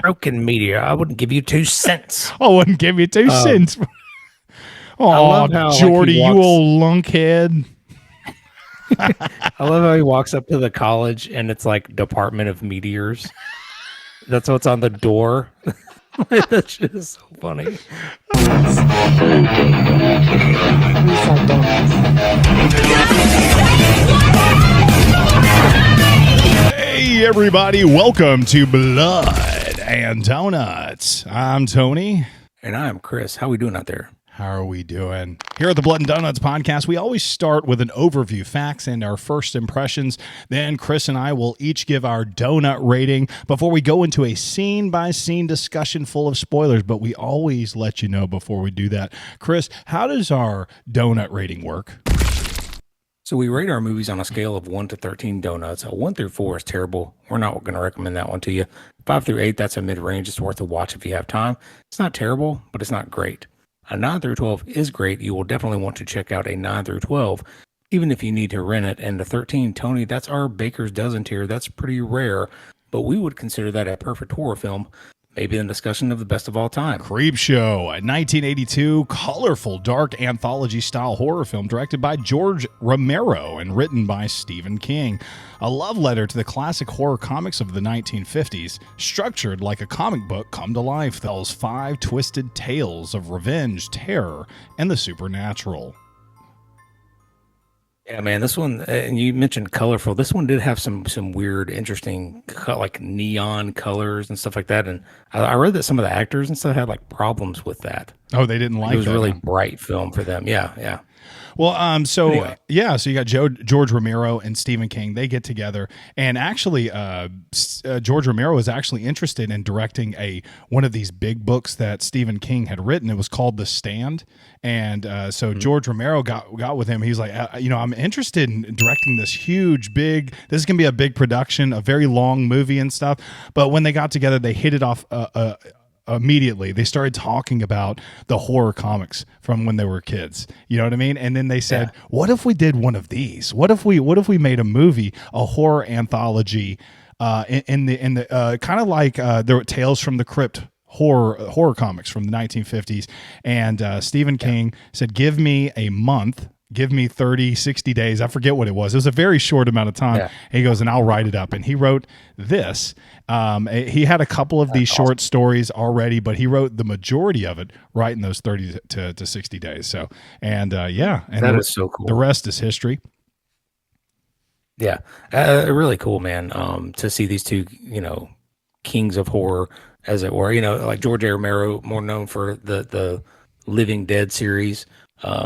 broken meteor. I wouldn't give you 2 cents. I wouldn't give you 2 cents. Oh, love how, Jordy, he walks, you old lunkhead. I love how he walks up to the college and it's like Department of Meteors. That's what's on the door. That shit is so funny. Hey, everybody. Welcome to Blood and Donuts. I'm Tony. And I'm Chris. How we doing out there? How are we doing? Here at the Blood and Donuts podcast, we always start with an overview, facts, and our first impressions. Then Chris and I will each give our donut rating before we go into a scene-by-scene discussion full of spoilers, but we always let you know before we do that. Chris, how does our donut rating work? So we rate our movies on a scale of 1 to 13 donuts. A 1 through 4 is terrible. We're not going to recommend that one to you. 5 through 8, that's a mid-range. It's worth a watch if you have time. It's not terrible, but it's not great. A 9 through 12 is great. You will definitely want to check out a 9 through 12, even if you need to rent it. And the 13, Tony, that's our Baker's Dozen tier. That's pretty rare, but we would consider that a perfect horror film. Maybe in discussion of the best of all time. Creepshow, a 1982 colorful, dark anthology-style horror film directed by George Romero and written by Stephen King. A love letter to the classic horror comics of the 1950s, structured like a comic book come to life, tells 5 twisted tales of revenge, terror, and the supernatural. Yeah, man, this one, and you mentioned colorful. This one did have some weird, interesting, like neon colors and stuff like that. And I read that some of the actors and stuff had like problems with that. Oh, they didn't like it. It was a really bright film for them. Yeah. Well, so anyway. So you got George Romero and Stephen King. They get together, and actually, George Romero was actually interested in directing one of these big books that Stephen King had written. It was called The Stand, and so George Romero got with him. He's like, I'm interested in directing this huge, big. This is gonna be a big production, a very long movie and stuff. But when they got together, they hit it off. Immediately they started talking about the horror comics from when they were kids, you know what I mean? And then they said, what if we did one of these? What if we made a movie, a horror anthology, in the kind of like there were Tales from the Crypt horror comics from the 1950s. And Stephen King said, give me a month. Give me 30, 60 days. I forget what it was. It was a very short amount of time. Yeah. He goes, and I'll write it up. And he wrote this. He had a couple of these short stories already, but he wrote the majority of it right in those 30 to 60 days. So, and that is so cool. The rest is history. Yeah, really cool, man. To see these two, kings of horror, as it were. Like George A. Romero, more known for the Living Dead series.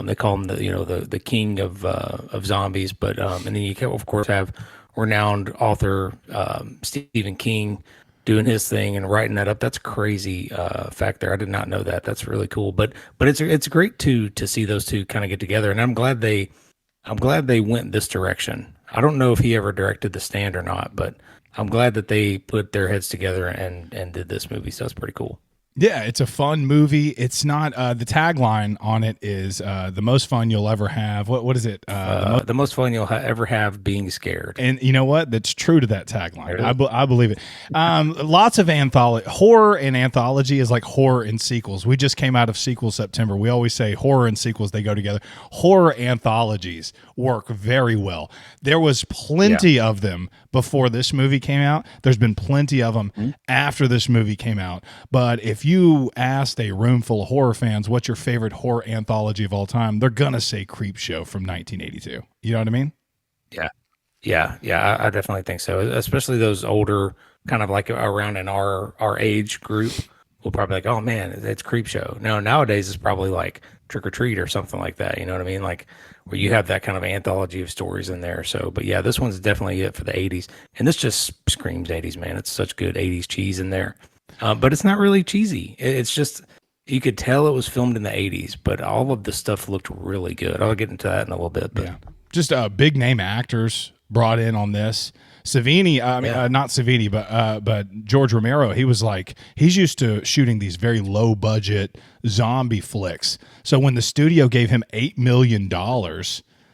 They call him the king of zombies, but and then you can of course have renowned author Stephen King doing his thing and writing that up. That's crazy fact there. I did not know that. That's really cool. But it's great to see those two kind of get together, and I'm glad they went this direction. I don't know if he ever directed The Stand or not, but I'm glad that they put their heads together and did this movie. So that's pretty cool. Yeah, it's a fun movie. It's not the tagline on it is the most fun you'll ever have. What is it? The most fun you'll ever have being scared. And you know what? That's true to that tagline. I believe it. Lots of horror and anthology is like horror and sequels. We just came out of sequel September. We always say horror and sequels, they go together. Horror anthologies work very well. There was plenty of them before this movie came out. There's been plenty of them after this movie came out. But if you asked a room full of horror fans what's your favorite horror anthology of all time, they're gonna say Creepshow from 1982. You know what I mean? Yeah. I definitely think so. Especially those older, kind of like around in our age group, will probably like, oh man, it's Creepshow. No, nowadays it's probably like Trick or Treat or something like that. You know what I mean? Like where you have that kind of anthology of stories in there. So, but yeah, this one's definitely it for the 80s, and this just screams 80s, man. It's such good 80s cheese in there. But it's not really cheesy. It's just, you could tell it was filmed in the 80s, but all of the stuff looked really good. I'll get into that in a little bit. But. Yeah. Just big name actors brought in on this. Savini, not Savini, but George Romero, he's used to shooting these very low budget zombie flicks. So when the studio gave him $8 million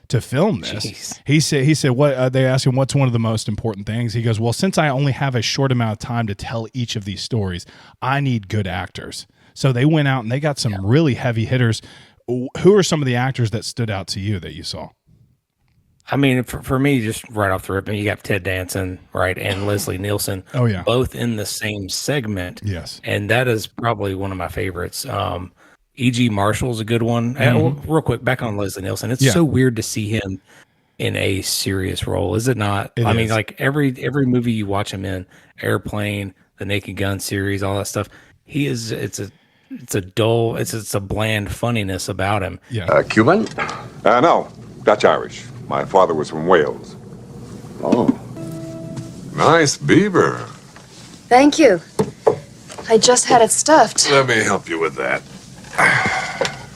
to film this. Jeez. He said what they asked him, what's one of the most important things? He goes, well, since I only have a short amount of time to tell each of these stories, I need good actors. So they went out and they got some really heavy hitters. Who are some of the actors that stood out to you that you saw? I mean, for me, just right off the rip, you got Ted Danson, right, and Leslie Nielsen, Oh, yeah. both in the same segment. Yes. And that is probably one of my favorites. E.G. Marshall's a good one. Real quick, back on Leslie Nielsen. It's so weird to see him in a serious role, is it not? I mean, like every movie you watch him in, Airplane, the Naked Gun series, all that stuff, it's a dull, it's a bland funniness about him. Yeah. Cuban? No, Dutch-Irish. My father was from Wales. Oh. Nice beaver. Thank you. I just had it stuffed. Let me help you with that.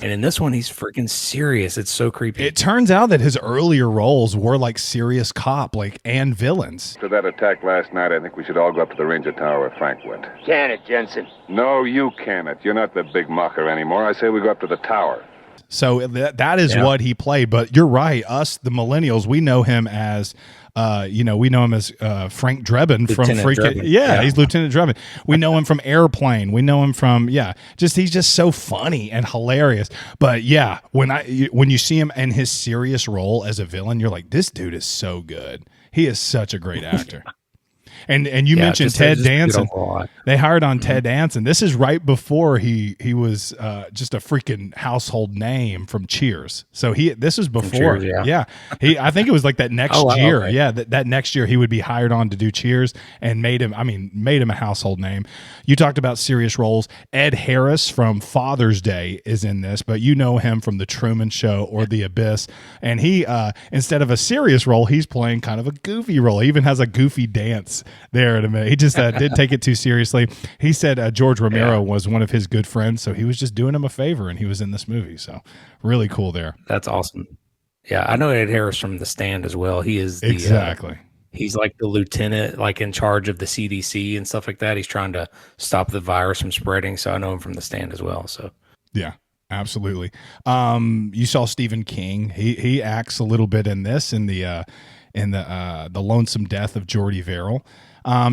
And in this one, he's freaking serious. It's so creepy. It turns out that his earlier roles were like serious cop, like, and villains. After that attack last night, I think we should all go up to the Ranger Tower where Frank went. Can it, Jensen? No, you can't. You're not the big mocker anymore. I say we go up to the tower. So that is what he played. But you're right. Us, the millennials, we know him as, we know him as Frank Drebin from freaking. Yeah, he's Lieutenant Drebin. We know him from Airplane. We know him from he's just so funny and hilarious. But yeah, when you see him in his serious role as a villain, you're like, this dude is so good. He is such a great actor. And you mentioned Ted Danson. They hired on Ted Danson. This is right before he was just a freaking household name from Cheers. So this was before. Cheers, I think it was like that next year. Okay. Yeah, that next year he would be hired on to do Cheers and made him a household name. You talked about serious roles. Ed Harris from Father's Day is in this, but you know him from The Truman Show or The Abyss. And he instead of a serious role, he's playing kind of a goofy role. He even has a goofy dance there in a minute. He just did take it too seriously. He said George Romero was one of his good friends, so he was just doing him a favor, and he was in this movie. So really cool there. That's awesome. Yeah, I know Ed Harris from The Stand as well. He is exactly. He's like the lieutenant, like in charge of the CDC and stuff like that. He's trying to stop the virus from spreading. So I know him from The Stand as well. So yeah. Absolutely. You saw Stephen King. He acts a little bit in this in the Lonesome Death of Jordy Verrill.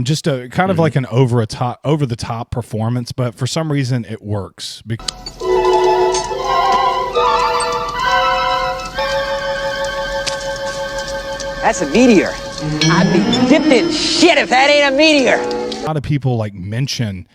Just a kind of like an over the top performance, but for some reason it works. That's a meteor. I'd be dipped in shit if that ain't a meteor. A lot of people like mention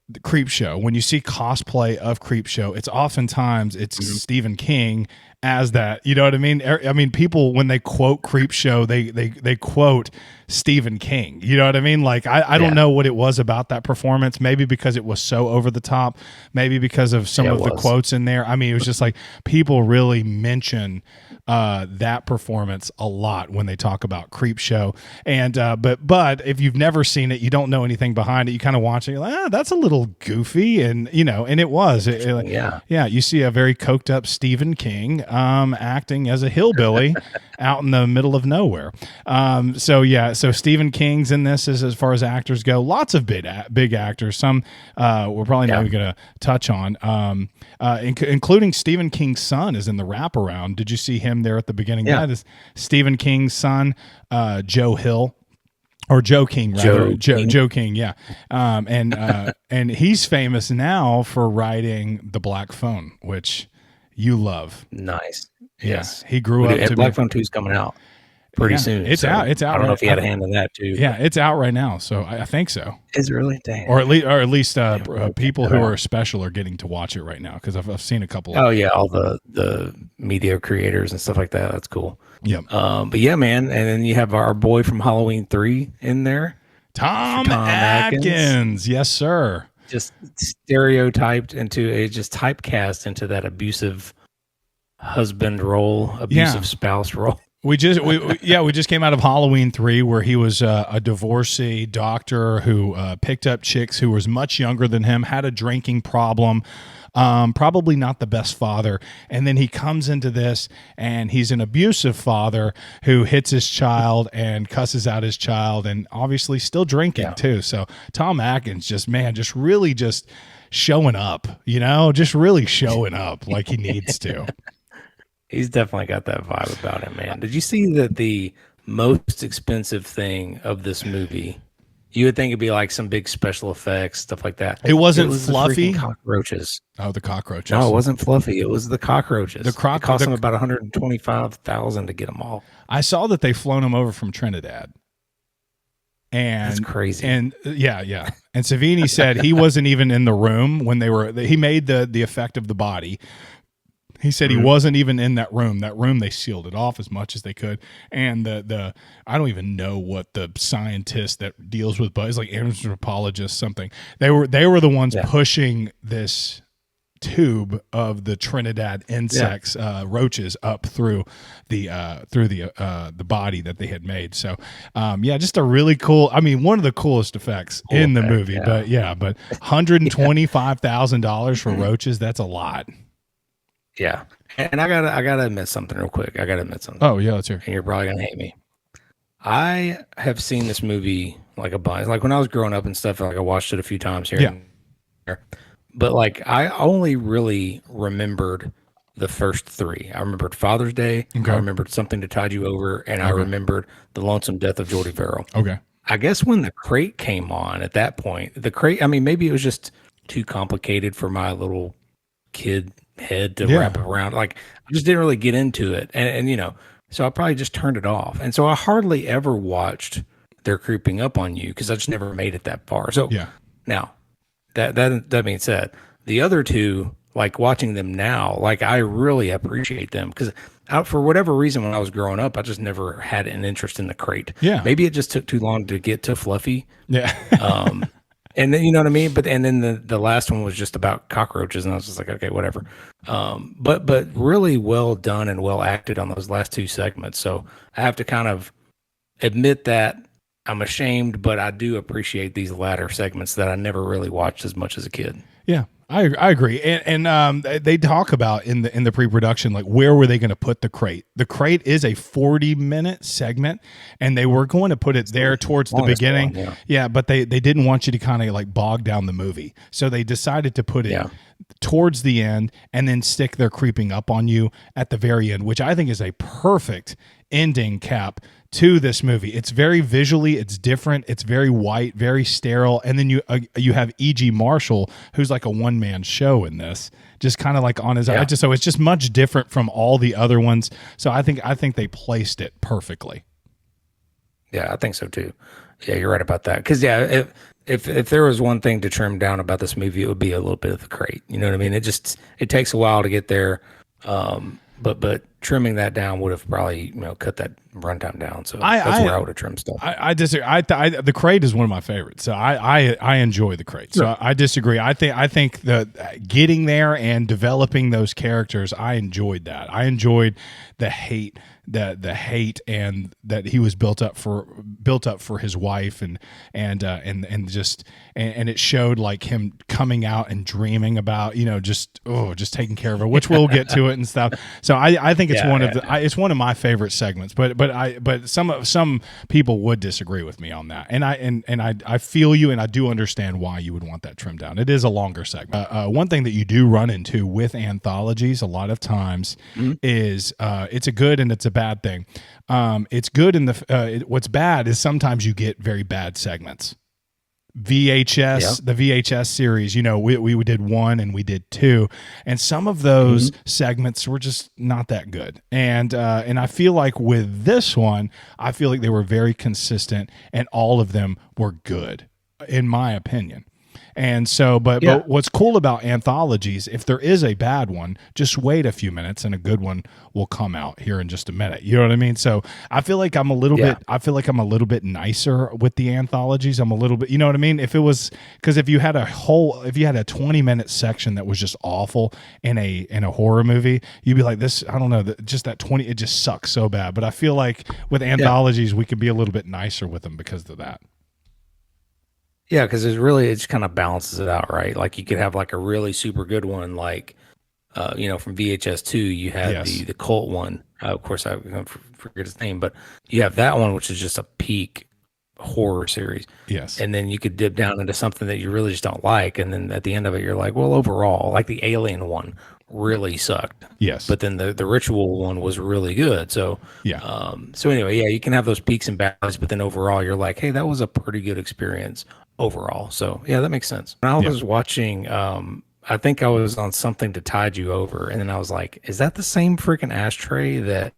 the Creepshow. When you see cosplay of Creepshow, it's oftentimes Stephen King as that. You know what I mean? I mean, people when they quote Creepshow, they quote Stephen King. You know what I mean? Like I don't know what it was about that performance. Maybe because it was so over the top. Maybe because of some of the quotes in there. I mean, it was just like people really mention that performance a lot when they talk about Creepshow. And but if you've never seen it, you don't know anything behind it. You kind of watch it, you're like, that's a little goofy, and and it was. You see a very coked up Stephen King acting as a hillbilly out in the middle of nowhere. So Stephen King's in this as far as actors go. Lots of big actors. Some we're probably not even going to touch on, including Stephen King's son is in the wraparound. Did you see him there at the beginning? Yeah, this Stephen King's son, Joe Hill. Or Joe King, rather. Joe King, yeah. And he's famous now for writing The Black Phone, which you love. Nice. Yeah. Yes. He grew up to Black Phone 2 is coming out pretty soon. It's out. It's out. I don't know if he had a hand in that too. Yeah, it's out right now. So I think so. Is it really? Dang. Or at least people who are special are getting to watch it right now because I've seen a couple. Oh yeah, all the media creators and stuff like that. That's cool. Yeah. But yeah, man, and then you have our boy from Halloween 3 in there, Tom Atkins. Yes, sir. Just stereotyped just typecast into that abusive husband role, abusive spouse role. We just came out of Halloween 3 where he was a divorcee doctor who picked up chicks who was much younger than him, had a drinking problem, probably not the best father. And then he comes into this and he's an abusive father who hits his child and cusses out his child and obviously still drinking too. So Tom Atkins just really showing up, just really showing up like he needs to. He's definitely got that vibe about him, man. Did you see that the most expensive thing of this movie? You would think it'd be like some big special effects, stuff like that. It wasn't was the freaking fluffy. cockroaches. Oh, the cockroaches. No, it wasn't fluffy. It was the cockroaches. It cost the- them about 125,000 to get them all. I saw that they flown him over from Trinidad. And That's crazy. And yeah. And Savini said he wasn't even in the room when he made the effect of the body. He said he wasn't even in that room. That room, they sealed it off as much as they could. And the I don't even know what the scientist that deals with bugs, like anthropologist, something. They were the ones pushing this tube of the Trinidad insects, roaches, up through the body that they had made. So just a really cool, I mean, one of the coolest effects in the movie. But $125,000 for roaches, that's a lot. Yeah. And I gotta admit something real quick. Oh yeah, let's hear. And you're probably gonna hate me. I have seen this movie like a bunch. Like when I was growing up and stuff, like I watched it a few times here and there. But like I only really remembered the first three. I remembered Father's Day. Okay. I remembered Something to Tide You Over, and I remembered The Lonesome Death of Jordy Verrill. Okay. I guess when the crate came on at that point, the crate, I mean, maybe it was just too complicated for my little kid head to wrap around. Like I just didn't really get into it. And you know, so I probably just turned it off. And so I hardly ever watched They're Creeping Up on You because I just never made it that far. So now that being said, the other two, like watching them now, like I really appreciate them because for whatever reason, when I was growing up, I just never had an interest in the crate. Yeah. Maybe it just took too long to get to Fluffy. Yeah. And then, you know what I mean? But, and then the last one was just about cockroaches and I was just like, okay, whatever. But really well done and well acted on those last two segments. So I have to kind of admit that I'm ashamed, but I do appreciate these latter segments that I never really watched as much as a kid. Yeah, I agree, and they talk about in the pre-production, like where were they going to put the crate? The crate is a 40-minute segment, and they were going to put it there towards the beginning. But they didn't want you to kind of like bog down the movie, so they decided to put it towards the end, and then stick They're Creeping Up on You at the very end, which I think is a perfect ending cap to this movie. It's very visually, it's different, it's very white, very sterile, and then you have E.G. Marshall, who's like a one-man show in this, just kind of like on his own. So it's just much different from all the other ones. So I think they placed it perfectly. Yeah, I think so too. Yeah, you're right about that. Because if there was one thing to trim down about this movie, it would be a little bit of the crate. You know what I mean? It takes a while to get there. But trimming that down would have probably cut that runtime down. So that's where I would have trimmed stuff. I disagree. The crate is one of my favorites. So I enjoy the crate. So I disagree. I think the getting there and developing those characters, I enjoyed that. I enjoyed the hate and that he was built up for his wife and it showed like him coming out and dreaming about just taking care of her, which we'll get to it and stuff. So I think it's it's one of my favorite segments, but some people would disagree with me on that, and I feel you, and I do understand why you would want that trimmed down. It is a longer segment. One thing that you do run into with anthologies a lot of times is it's a good and it's a bad thing. It's good in what's bad is sometimes you get very bad segments. The VHS series, we did 1 and we did 2, and some of those segments were just not that good. And I feel like with this one, I feel like they were very consistent and all of them were good, in my opinion. And so, but what's cool about anthologies, if there is a bad one, just wait a few minutes and a good one will come out here in just a minute. You know what I mean? So I feel like I'm a little bit nicer with the anthologies. I'm a little bit, you know what I mean? If you had a 20-minute section that was just awful in a horror movie, you'd be like, this, I don't know, just that 20, it just sucks so bad. But I feel like with anthologies, we could be a little bit nicer with them because of that. Yeah, because it just kind of balances it out, right? Like you could have like a really super good one, like from VHS 2, you had the cult one. Of course, I forget his name, but you have that one, which is just a peak horror series. Yes. And then you could dip down into something that you really just don't like. And then at the end of it, you're like, well, overall, like the Alien one really sucked. Yes. But then the Ritual one was really good. So, Yeah. so anyway, yeah, you can have those peaks and valleys, but then overall, you're like, hey, that was a pretty good experience overall. So, yeah, that makes sense. When I was watching, I think I was on Something to Tide You Over, and then I was like, is that the same freaking ashtray that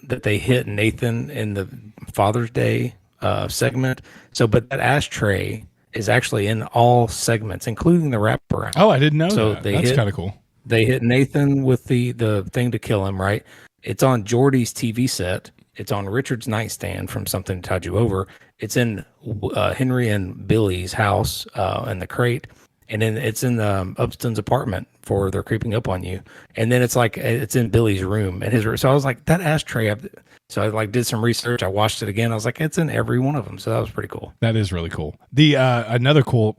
they hit Nathan in the Father's Day segment? So, but that ashtray is actually in all segments, including the wraparound. Oh, I didn't know So that. That's kind of cool. They hit Nathan with the thing to kill him, right? It's on Jordy's TV set. It's on Richard's nightstand from Something to Tide You Over. It's in Henry and Billy's house in the crate. And then it's in Upston's apartment for They're Creeping Up on You. And then it's like, it's in Billy's room and his room. So I was like, that ashtray. So I like did some research. I watched it again. I was like, it's in every one of them. So that was pretty cool. That is really cool. The another cool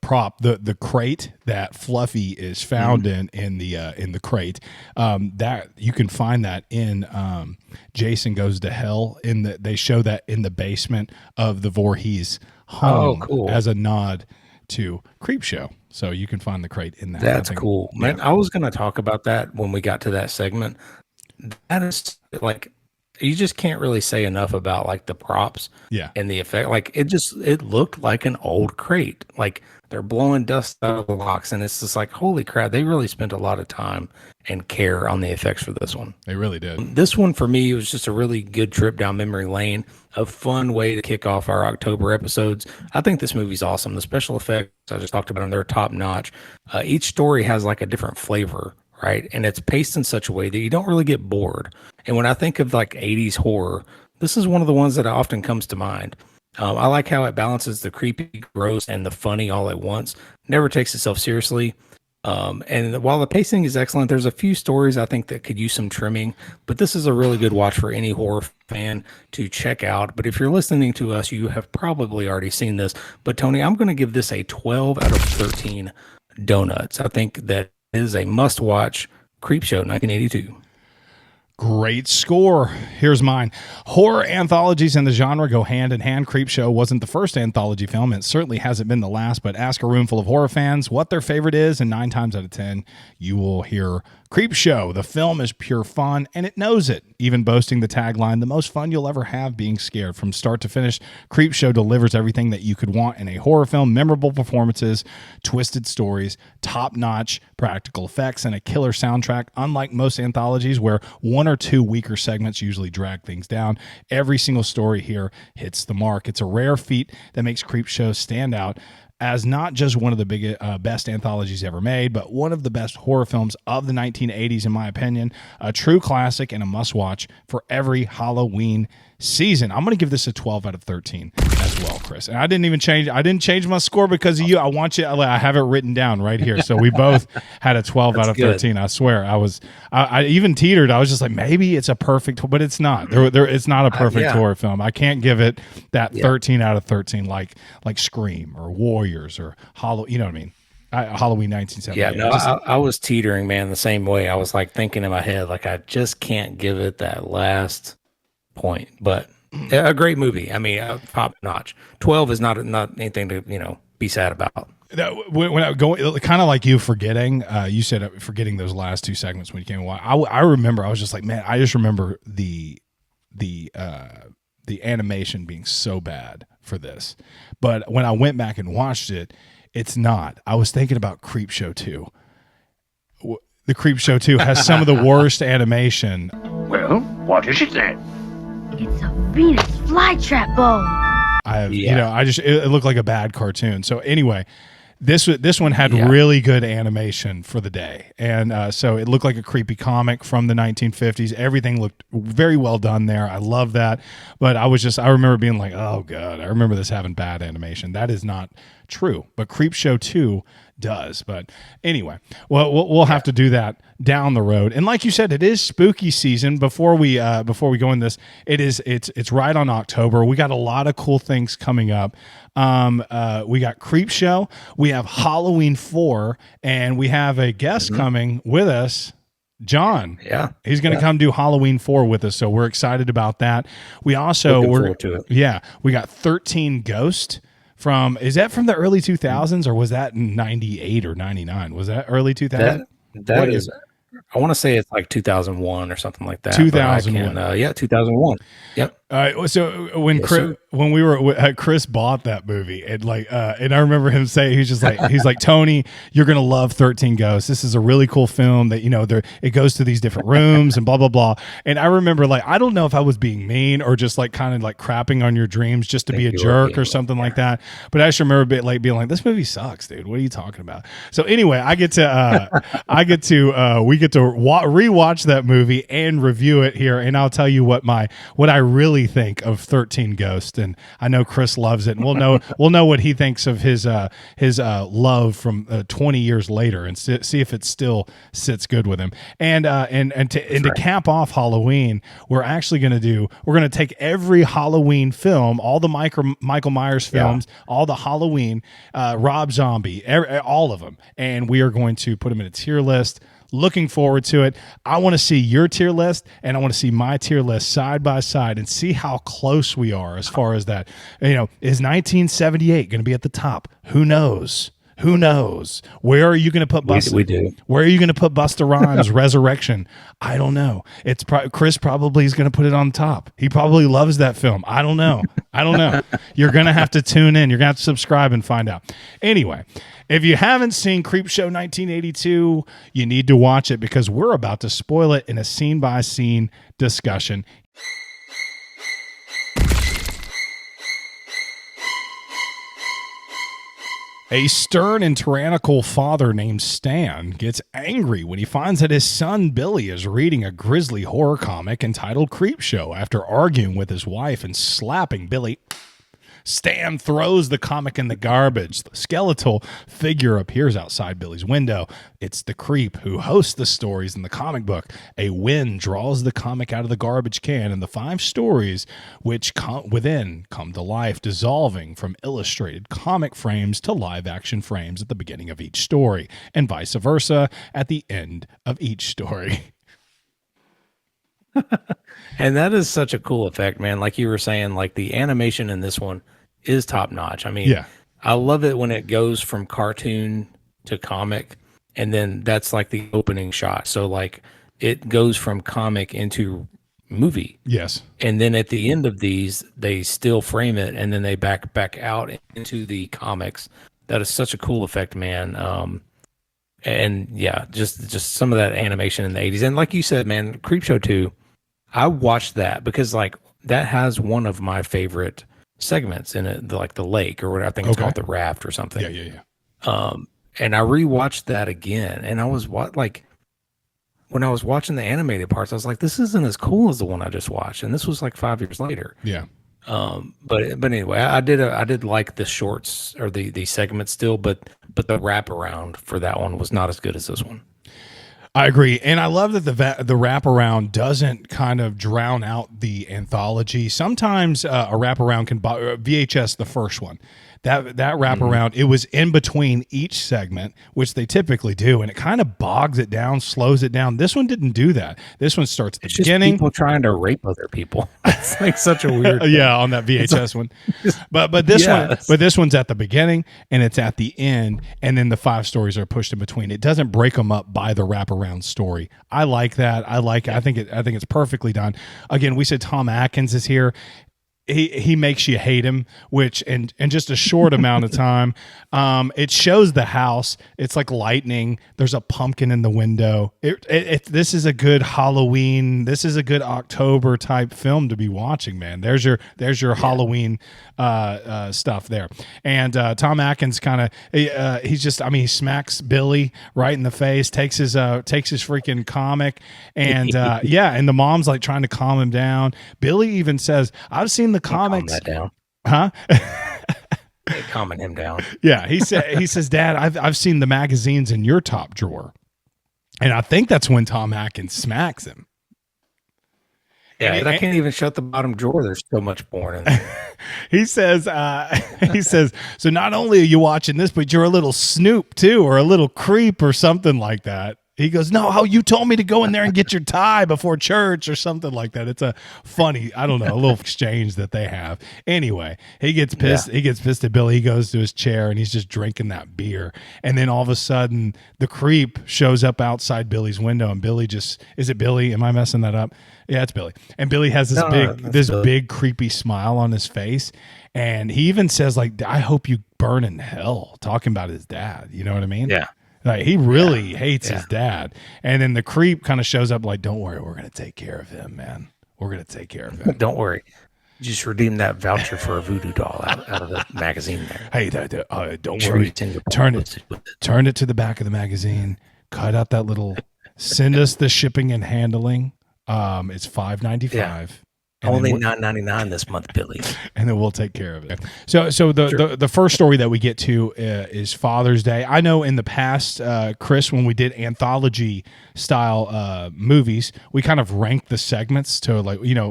prop, the crate that Fluffy is found in the crate, that you can find that in Jason Goes to Hell. They show that in the basement of the Voorhees home as a nod to Creepshow. So you can find the crate in that. That's cool, man. I was going to talk about that when we got to that segment. That is like, you just can't really say enough about like the props and the effect. Like it looked like an old crate. Like they're blowing dust out of the box, and it's just like, holy crap, they really spent a lot of time and care on the effects for this one. They really did. This one for me was just a really good trip down memory lane, a fun way to kick off our October episodes. I think this movie's awesome. The special effects I just talked about them, they're top notch. Each story has like a different flavor, right? And it's paced in such a way that you don't really get bored. And when I think of like 80s horror, this is one of the ones that often comes to mind. I like how it balances the creepy, gross, and the funny all at once. Never takes itself seriously. And while the pacing is excellent, there's a few stories I think that could use some trimming, but this is a really good watch for any horror fan to check out. But if you're listening to us, you have probably already seen this. But Tony, I'm going to give this a 12 out of 13 donuts. I think that is a must-watch Creepshow 1982. Great score. Here's mine. Horror anthologies in the genre go hand in hand. Creepshow wasn't the first anthology film. It certainly hasn't been the last, but ask a room full of horror fans what their favorite is, and 9 times out of 10, you will hear Creepshow. The film is pure fun, and it knows it, even boasting the tagline, the most fun you'll ever have being scared. From start to finish, Creepshow delivers everything that you could want in a horror film: memorable performances, twisted stories, top-notch practical effects, and a killer soundtrack. Unlike most anthologies where 1 or 2 weaker segments usually drag things down, every single story here hits the mark. It's a rare feat that makes Creepshow stand out as not just one of the best anthologies ever made, but one of the best horror films of the 1980s, in my opinion. A true classic and a must-watch for every Halloween season. I'm going to give this a 12 out of 13 as well, Chris. And I didn't change my score because of you. I have it written down right here. So we both had a 12 out of 13. I swear. I even teetered. I was just like, maybe it's a perfect, but it's not. It's not a perfect horror film. I can't give it that 13 out of 13 like Scream or Warriors or you know what I mean? Halloween 1978. Yeah, no, I was teetering, man, the same way. I was like thinking in my head, like, I just can't give it that last point, but a great movie. I mean, top notch. 12 is not anything to be sad about. When I go, kind of like you forgetting, you said forgetting those last 2 segments when you came. I remember. I was just like, man, I just remember the animation being so bad for this. But when I went back and watched it, it's not. I was thinking about Creepshow 2. The Creepshow 2 has some of the worst animation. Well, what is it then? It's a Venus flytrap bone. It looked like a bad cartoon. So anyway, this one had really good animation for the day, and so it looked like a creepy comic from the 1950s. Everything looked very well done there. I love that, but I remember being like, oh god, I remember this having bad animation. That is not true, but Creepshow 2 does. But anyway, well, we'll have to do that down the road. And like you said, it is spooky season. Before we go in this, it's right on October. We got a lot of cool things coming up. We got Creepshow, we have Halloween 4, and we have a guest coming with us, John. Yeah. He's going to come do Halloween 4 with us, so we're excited about that. We also Looking forward to it. Yeah, we got 13 Ghost is that from the early 2000s, or was that in 98 or 99? Was that early 2000? That is, I want to say it's like 2001 or something like that. 2001. Yeah, 2001. Yep. So when Chris bought that movie, and I remember him saying, he's like, Tony, you're gonna love 13 Ghosts. This is a really cool film that it goes to these different rooms and blah blah blah. And I remember I don't know if I was being mean or just kind of crapping on your dreams just to be a jerk or something like that. But I just remember being like, this movie sucks, dude. What are you talking about? So anyway, we get to rewatch that movie and review it here, and I'll tell you what I really think of 13 Ghosts, and I know Chris loves it, and we'll know what he thinks of his love from 20 years later, and see if it still sits good with him. And to cap off Halloween, we're going to take every Halloween film, all the Michael Myers films, all the Halloween, Rob Zombie, all of them, and we are going to put them in a tier list. Looking forward to it. I want to see your tier list, and I want to see my tier list side by side and see how close we are as far as that. Is 1978 going to be at the top? Who knows? Who knows? Where are you going to put Busta? We do. Where are you going to put Busta Rhymes' Resurrection? I don't know. Chris probably is going to put it on top. He probably loves that film. I don't know. You're going to have to tune in. You're going to have to subscribe and find out. Anyway, if you haven't seen Creepshow 1982, you need to watch it because we're about to spoil it in a scene-by-scene discussion. A stern and tyrannical father named Stan gets angry when he finds that his son Billy is reading a grisly horror comic entitled Creepshow. After arguing with his wife and slapping Billy, Stan throws the comic in the garbage. The skeletal figure appears outside Billy's window. It's the creep who hosts the stories in the comic book. A wind draws the comic out of the garbage can, and the 5 stories which within come to life, dissolving from illustrated comic frames to live-action frames at the beginning of each story, and vice versa at the end of each story. And that is such a cool effect, man. Like you were saying, the animation in this one is top notch. I mean, I love it when it goes from cartoon to comic, and then that's the opening shot. So it goes from comic into movie. Yes. And then at the end of these, they still frame it, and then they back out into the comics. That is such a cool effect, man. And yeah, just some of that animation in the 80s. And like you said, man, Creepshow 2, I watched that because that has one of my favorite segments in it, the lake or whatever. I think it's called the raft or something. Yeah. And I rewatched that again, and I was when I was watching the animated parts, I was like, this isn't as cool as the one I just watched, and this was 5 years later. Yeah. But anyway, I did like the shorts or the segments still, but the wraparound for that one was not as good as this one. I agree, and I love that the wraparound doesn't kind of drown out the anthology. Sometimes a wraparound can VHS, the first one. That wraparound, it was in between each segment, which they typically do, and it kind of bogs it down, slows it down. This one didn't do that. This one starts at the beginning. People trying to rape other people. It's such a weird thing. Yeah, on that VHS one. But this one's at the beginning and it's at the end, and then the 5 stories are pushed in between. It doesn't break them up by the wraparound story. I like that. I like it. I think it's perfectly done. Again, we said Tom Atkins is here. He makes you hate him, which in just a short amount of time. It shows the house. It's like lightning. There's a pumpkin in the window. This is a good Halloween. This is a good October type film to be watching, man. There's your Halloween stuff there. And Tom Atkins he smacks Billy right in the face, takes his freaking comic, and and the mom's trying to calm him down. Billy even says, I've seen the comics. Calm that down. Huh? Calming him down. Yeah, he says, Dad, I've seen the magazines in your top drawer. And I think that's when Tom Atkins smacks him. Yeah, I can't even shut the bottom drawer. There's so much porn in there. He says, so not only are you watching this, but you're a little snoop too, or a little creep or something like that. He goes, no, how you told me to go in there and get your tie before church or something like that. It's a funny, I don't know, a little exchange that they have. Anyway, he gets pissed. Yeah. He gets pissed at Billy. He goes to his chair and he's just drinking that beer. And then all of a sudden the creep shows up outside Billy's window and Billy is it Billy? Am I messing that up? Yeah, it's Billy. And Billy has this big creepy smile on his face. And he even says like, I hope you burn in hell, talking about his dad. You know what I mean? Yeah. Like he really hates his dad. And then the creep kind of shows up like, don't worry, we're going to take care of him, man. We're going to take care of him. Don't worry. Just redeem that voucher for a voodoo doll out of the magazine there. Hey, don't worry. Turn it to the back of the magazine. Cut out that little, send us the shipping and handling. It's $5.95. Yeah. Only $9.99 this month, Billy. And then we'll take care of it. So the first story that we get to is Father's Day. I know in the past, Chris, when we did anthology style movies, we kind of ranked the segments to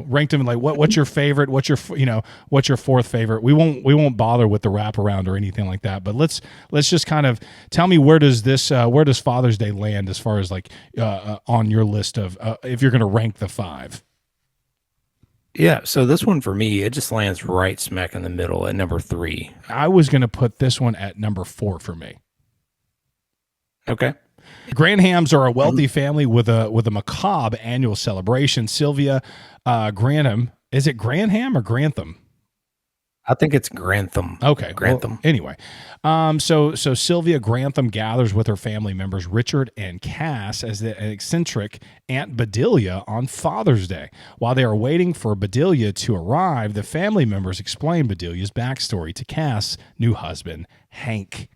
ranked them like what's your favorite, what's your fourth favorite. We won't bother with the wraparound or anything like that. But let's just kind of tell me where does Father's Day land as far as like on your list of if you're going to rank the 5. Yeah, so this one for me, it just lands right smack in the middle at number 3. I was going to put this one at number 4 for me. Okay. Granhams are a wealthy family with a macabre annual celebration. Sylvia Granham, is it Granham or Grantham? I think it's Grantham. Okay. Grantham. Well, anyway, so Sylvia Grantham gathers with her family members, Richard and Cass, as the eccentric Aunt Bedelia on Father's Day. While they are waiting for Bedelia to arrive, the family members explain Bedelia's backstory to Cass' new husband, Hank.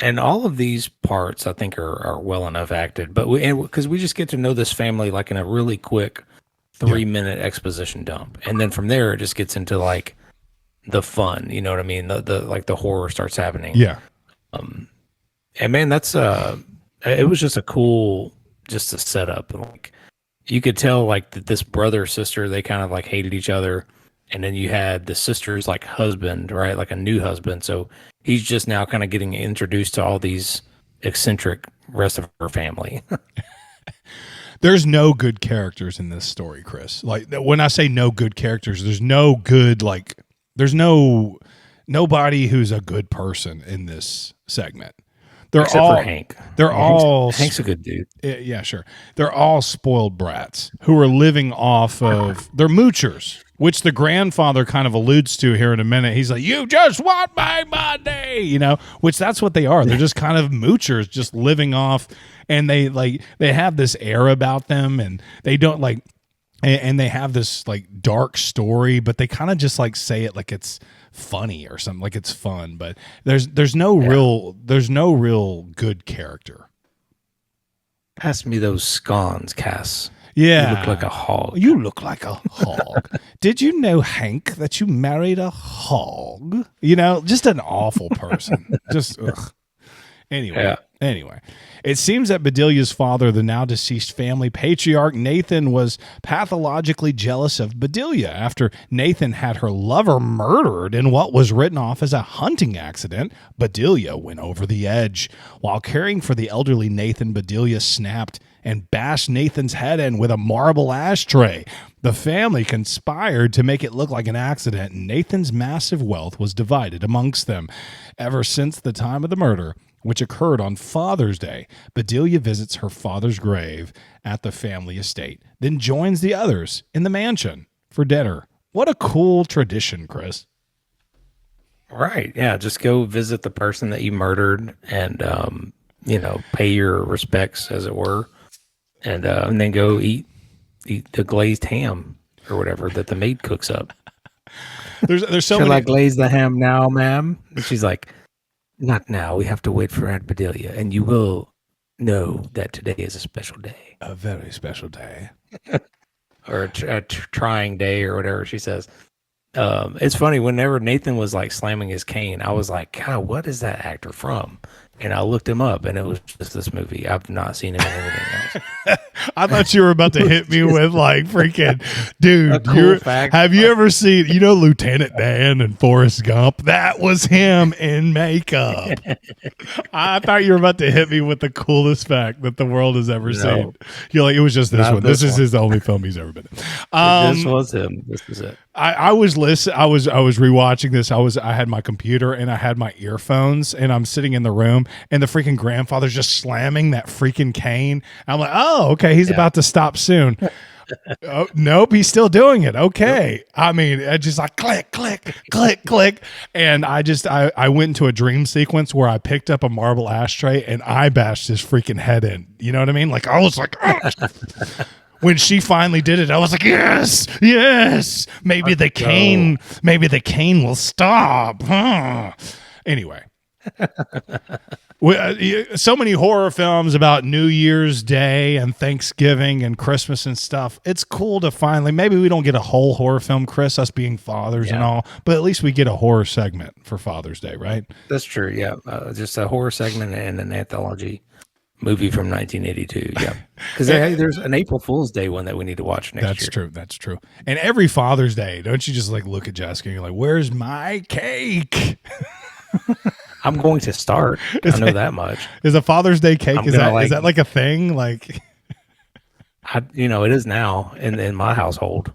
And all of these parts, I think, are well enough acted, but because we just get to know this family like in a really quick 3-minute exposition dump, and then from there it just gets into like the fun, you know what I mean, the like the horror starts happening. And man, that's it was just a cool just a setup. Like you could tell like that this brother sister, they kind of like hated each other, and then you had the sister's like husband, right, like a new husband, so he's just now kind of getting introduced to all these eccentric rest of her family. There's no good characters in this story, Chris. Like when I say no good characters, there's no good, like there's nobody who's a good person in this segment. Except for Hank. Hank's a good dude. Yeah, sure. They're all spoiled brats who are living off of, they're moochers, which the grandfather kind of alludes to here in a minute. He's like, you just want my money, which that's what they are. They're just kind of moochers, just living off. And they have this air about them, and they don't like, and they have this like dark story, but they kind of just like say it like it's funny or something, like it's fun. But there's no real good character. Pass me those scones, Cass. Yeah, you look like a hog. You look like a hog. Did you know, Hank, that you married a hog? Just an awful person. Just ugh. Anyway, it seems that Bedelia's father, the now deceased family patriarch Nathan, was pathologically jealous of Bedelia after Nathan had her lover murdered in what was written off as a hunting accident. Bedelia went over the edge. While caring for the elderly Nathan, Bedelia snapped and bashed Nathan's head in with a marble ashtray. The family conspired to make it look like an accident, and Nathan's massive wealth was divided amongst them. Ever since the time of the murder, which occurred on Father's Day, Bedelia visits her father's grave at the family estate, then joins the others in the mansion for dinner. What a cool tradition, Chris. Right. Yeah. Just go visit the person that you murdered and, pay your respects, as it were, and then go eat the glazed ham or whatever that the maid cooks up. There's so Shall many. I glaze the ham now, ma'am? And she's like, not now. We have to wait for Aunt Bedelia, and you will know that today is a special day. A very special day. Or a trying day or whatever she says. It's funny, whenever Nathan was like slamming his cane, I was like, God, what is that actor from? And I looked him up, and it was just this movie. I've not seen him in anything else. I thought you were about to hit me with like freaking, dude. Cool fact. Have you ever seen, Lieutenant Dan and Forrest Gump? That was him in makeup. I thought you were about to hit me with the coolest fact that the world has ever seen. You're like, it was just this one. This is the only film he's ever been in. This was him. This is it. I was rewatching this. I had my computer and I had my earphones and I'm sitting in the room and the freaking grandfather's just slamming that freaking cane. I'm like, oh, okay, he's about to stop soon. Oh, nope, he's still doing it. Okay. Yep. I mean, I just like click, click, click, click. And I went into a dream sequence where I picked up a marble ashtray and I bashed his freaking head in. You know what I mean? Like I was like, oh. When she finally did it, I was like, yes, yes. Maybe the cane will stop. Huh? Anyway. So many horror films about New Year's Day and Thanksgiving and Christmas and stuff. It's cool to finally, maybe we don't get a whole horror film, Chris, us being fathers and all, but at least we get a horror segment for Father's Day, right? That's true. Yeah. Just a horror segment and an anthology movie from 1982. Yeah. Because there's an April Fool's Day one that we need to watch next year. That's true. And every Father's Day, don't you just like look at Jessica and you're like, where's my cake? I'm going to start. I know that much. Is a Father's Day cake? Is that like a thing? Like, it is now in my household.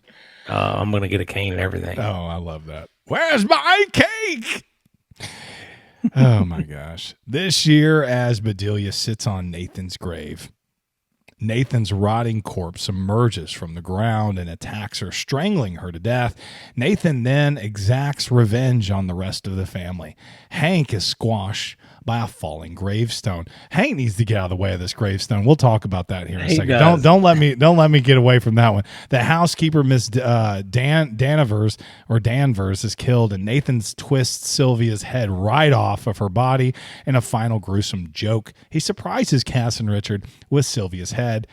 I'm going to get a cane and everything. Oh, I love that. Where's my cake? Oh my gosh. This year, as Bedelia sits on Nathan's grave, Nathan's rotting corpse emerges from the ground and attacks her, strangling her to death. Nathan then exacts revenge on the rest of the family. Hank is squashed by a falling gravestone. Hank needs to get out of the way of this gravestone. We'll talk about that here in a second. Don't let me get away from that one. The housekeeper, Miss Danvers is killed, and Nathan twists Sylvia's head right off of her body in a final gruesome joke. He surprises Cass and Richard with Sylvia's head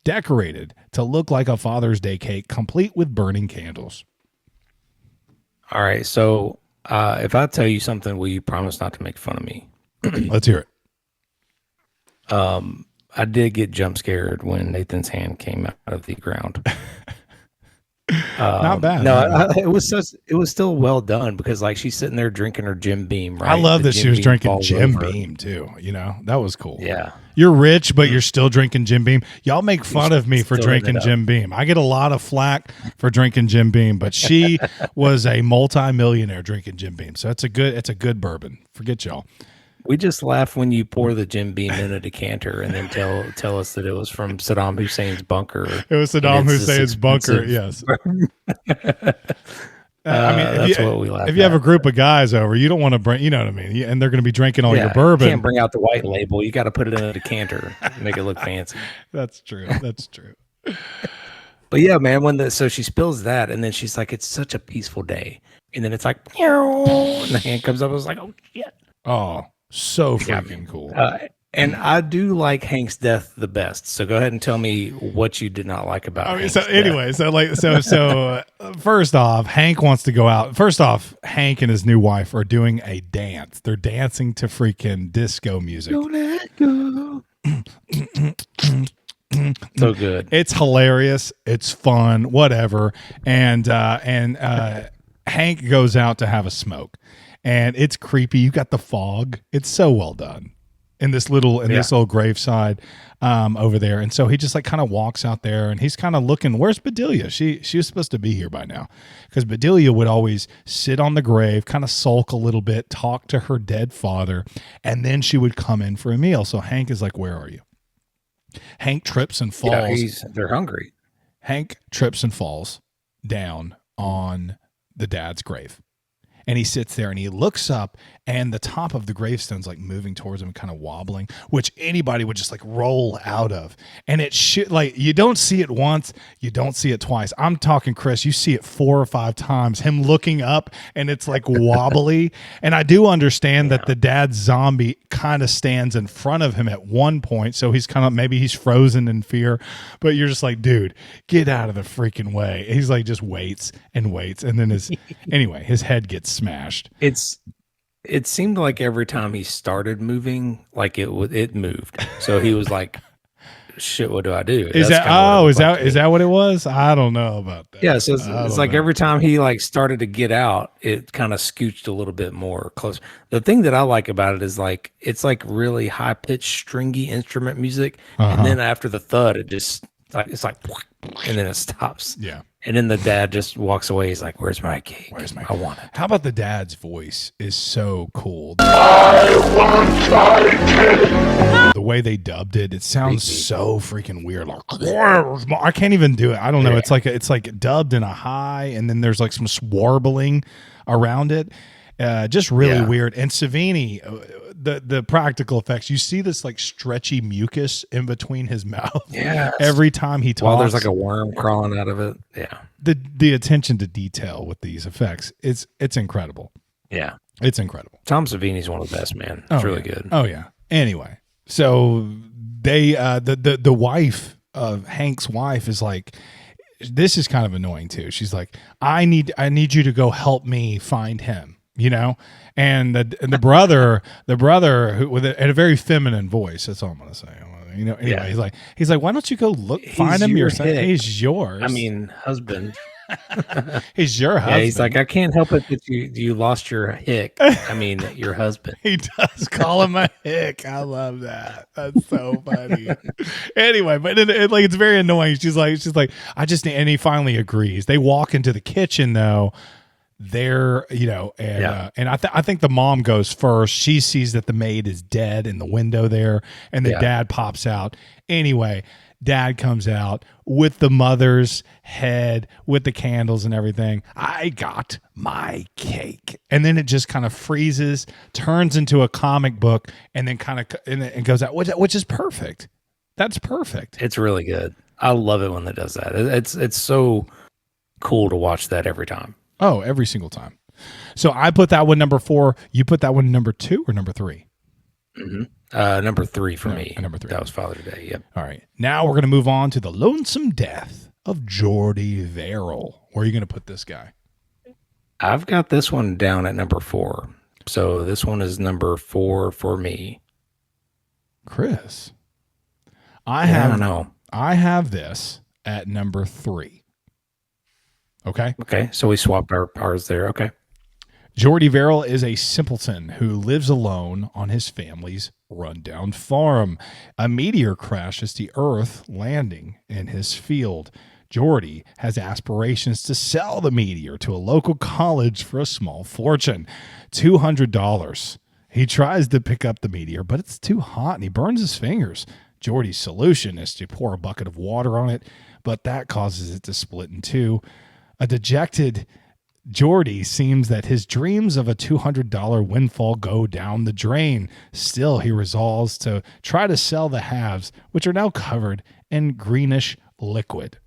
decorated to look like a Father's Day cake, complete with burning candles. All right, so if I tell you something, will you promise not to make fun of me? Let's hear it. I did get jump scared when Nathan's hand came out of the ground. Not bad. No, it was still well done because like she's sitting there drinking her Jim Beam. Right? I love that she was drinking Jim Beam too. That was cool. Yeah. You're rich, but you're still drinking Jim Beam. Y'all make fun of me for drinking Jim Beam. I get a lot of flack for drinking Jim Beam, but she was a multi-millionaire drinking Jim Beam. So it's a good bourbon. Forget y'all. We just laugh when you pour the Jim Beam in a decanter and then tell us that it was from Saddam Hussein's bunker. It was Saddam Hussein's bunker, yes. That's what we laugh at. If you have a group of guys over, you don't want to bring, you know what I mean? And they're going to be drinking all your bourbon. You can't bring out the white label. You got to put it in a decanter, make it look fancy. That's true. But yeah, man, so she spills that and then she's like, it's such a peaceful day. And then it's like, and the hand comes up. I was like, oh, shit. Oh, so freaking cool. And I do like Hank's death the best. So go ahead and tell me what you did not like about Hank's death. So first off, Hank wants to go out. First off, Hank and his new wife are doing a dance. They're dancing to freaking disco music. Don't let go. So good. It's hilarious. It's fun. Whatever. And Hank goes out to have a smoke. And it's creepy. You got the fog. It's so well done in this little graveside over there. And so he just like kind of walks out there and he's kind of looking, where's Bedelia? She was supposed to be here by now because Bedelia would always sit on the grave, kind of sulk a little bit, talk to her dead father, and then she would come in for a meal. So Hank is like, where are you? Hank trips and falls. Yeah, they're hungry. Hank trips and falls down on the dad's grave. And he sits there and he looks up and the top of the gravestone's like moving towards him, kind of wobbling, which anybody would just like roll out of. And it like you don't see it once, you don't see it twice. I'm talking, Chris, you see it 4 or 5 times, him looking up and it's like wobbly. And I do understand that the dad's zombie kind of stands in front of him at one point. So he's kind of, maybe he's frozen in fear, but you're just like, dude, get out of the freaking way. He's like, just waits and waits. And then his head gets smashed. It seemed like every time he started moving, like it moved. So he was like shit, what do I do? Is That's that? kinda what it Oh, looked is like that to me. is that what it was? I don't know about that. Yeah, so it's I don't like know. every time he like started to get out, it kind of scooched a little bit more closer. The thing that I like about it is like it's like really high pitched stringy instrument music, and then after the thud, it just like it's like, and then it stops. Yeah. And then the dad just walks away. He's like, "Where's my cake? Where's my? I want it." How about the dad's voice is so cool. The way they dubbed it, it sounds so freaking weird. Like, I can't even do it. I don't know. It's like dubbed in a high, and then there's like some swarbling around it. Just really weird. And Savini, the practical effects, you see this like stretchy mucus in between his mouth. Yeah. Every time he talks. While there's like a worm crawling out of it. Yeah. The attention to detail with these effects, it's incredible. Yeah. It's incredible. Tom Savini's one of the best, man. It's really good. Oh yeah. Anyway, so they the wife of Hank's wife is like, this is kind of annoying too. She's like, I need you to go help me find him, you know? And the brother who with a very feminine voice, that's all I'm gonna say. You know, anyway, he's like, why don't you go find him yourself? He's yours. I mean, husband. He's your husband. Yeah, he's like, I can't help it that you lost your hick. I mean, your husband. He does call him a hick. I love that. That's so funny. Anyway, but like it's very annoying. She's like, I just need, and he finally agrees. They walk into the kitchen though. There, you know, and I think the mom goes first. She sees that the maid is dead in the window there, and the dad pops out. Anyway, dad comes out with the mother's head, with the candles and everything. I got my cake, and then it just kind of freezes, turns into a comic book, and then kind of and goes out, which is perfect. That's perfect. It's really good. I love it when it does that. It's so cool to watch that every time. Oh, every single time. So I put that one number 4. You put that one number 2 or number 3? Number 3 for me. Number 3. That was Father's Day. Yep. All right. Now we're going to move on to the lonesome death of Jordy Verrill. Where are you going to put this guy? I've got this one down at number 4. So this one is number 4 for me. Chris. I don't know. I have this at number 3. Okay. Okay. So we swapped ours there. Okay. Jordy Verrill is a simpleton who lives alone on his family's rundown farm. A meteor crashes the earth, landing in his field. Jordy has aspirations to sell the meteor to a local college for a small fortune, $200. He tries to pick up the meteor, but it's too hot and he burns his fingers. Jordy's solution is to pour a bucket of water on it, but that causes it to split in two. A dejected Jordy seems that his dreams of a $200 windfall go down the drain. Still, he resolves to try to sell the halves, which are now covered in greenish liquid.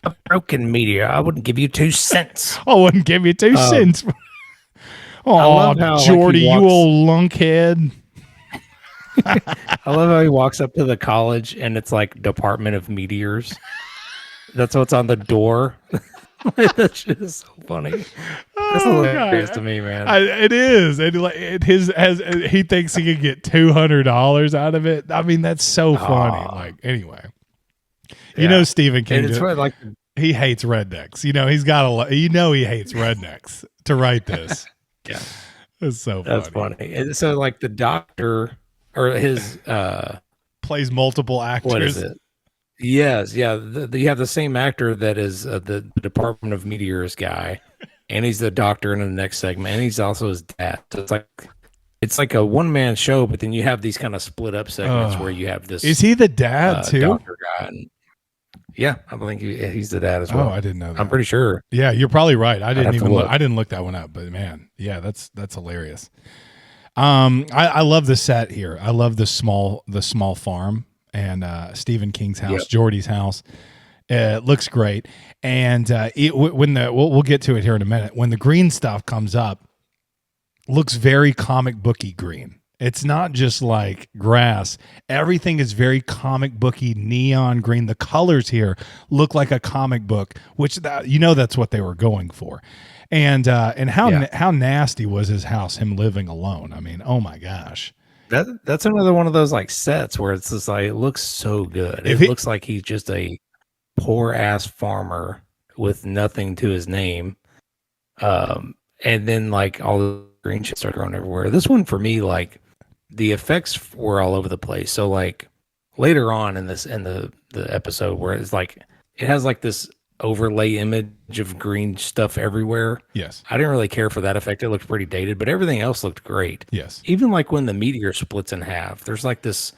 A broken meteor. I wouldn't give you 2 cents. I wouldn't give you 2 cents. Oh, love how, Jordy, he walks, you old lunkhead. I love how he walks up to the college and it's like Department of Meteors. That's what's on the door. That shit is so funny. That's hilarious to me, man. It is. And like he thinks he can get $200 out of it. I mean, that's so funny. Like, anyway, you know, Stephen King, and it's really like he hates rednecks. You know, he's got he hates rednecks to write this. Yeah, it's so funny. That's funny. And so, like the doctor or his plays multiple actors. What is it? Yes, yeah. You have the same actor that is the Department of Meteors guy, and he's the doctor in the next segment, and he's also his dad. So it's like a one-man show, but then you have these kind of split up segments where you have this. Is he the dad too? Doctor guy. And, yeah, I think he's the dad as well. Oh, I didn't know that. I'm pretty sure. Yeah, you're probably right. I didn't even look. I I didn't look that one up, but man, yeah, that's hilarious. I love the set here. I love the small farm. And Stephen King's house, yep. Jordy's house, looks great. And we'll get to it here in a minute. When the green stuff comes up, looks very comic booky green. It's not just like grass. Everything is very comic booky, neon green. The colors here look like a comic book, which that's what they were going for. And how nasty was his house? Him living alone. I mean, oh my gosh. That's another one of those like sets where it's just like it looks so good. It looks like he's just a poor ass farmer with nothing to his name. And then like all the green shit start growing everywhere. This one for me, like the effects were all over the place. So like later on in the episode where it's like it has like this overlay image of green stuff everywhere. Yes. I didn't really care for that effect. It looked pretty dated, but everything else looked great. Yes. Even like when the meteor splits in half, there's like this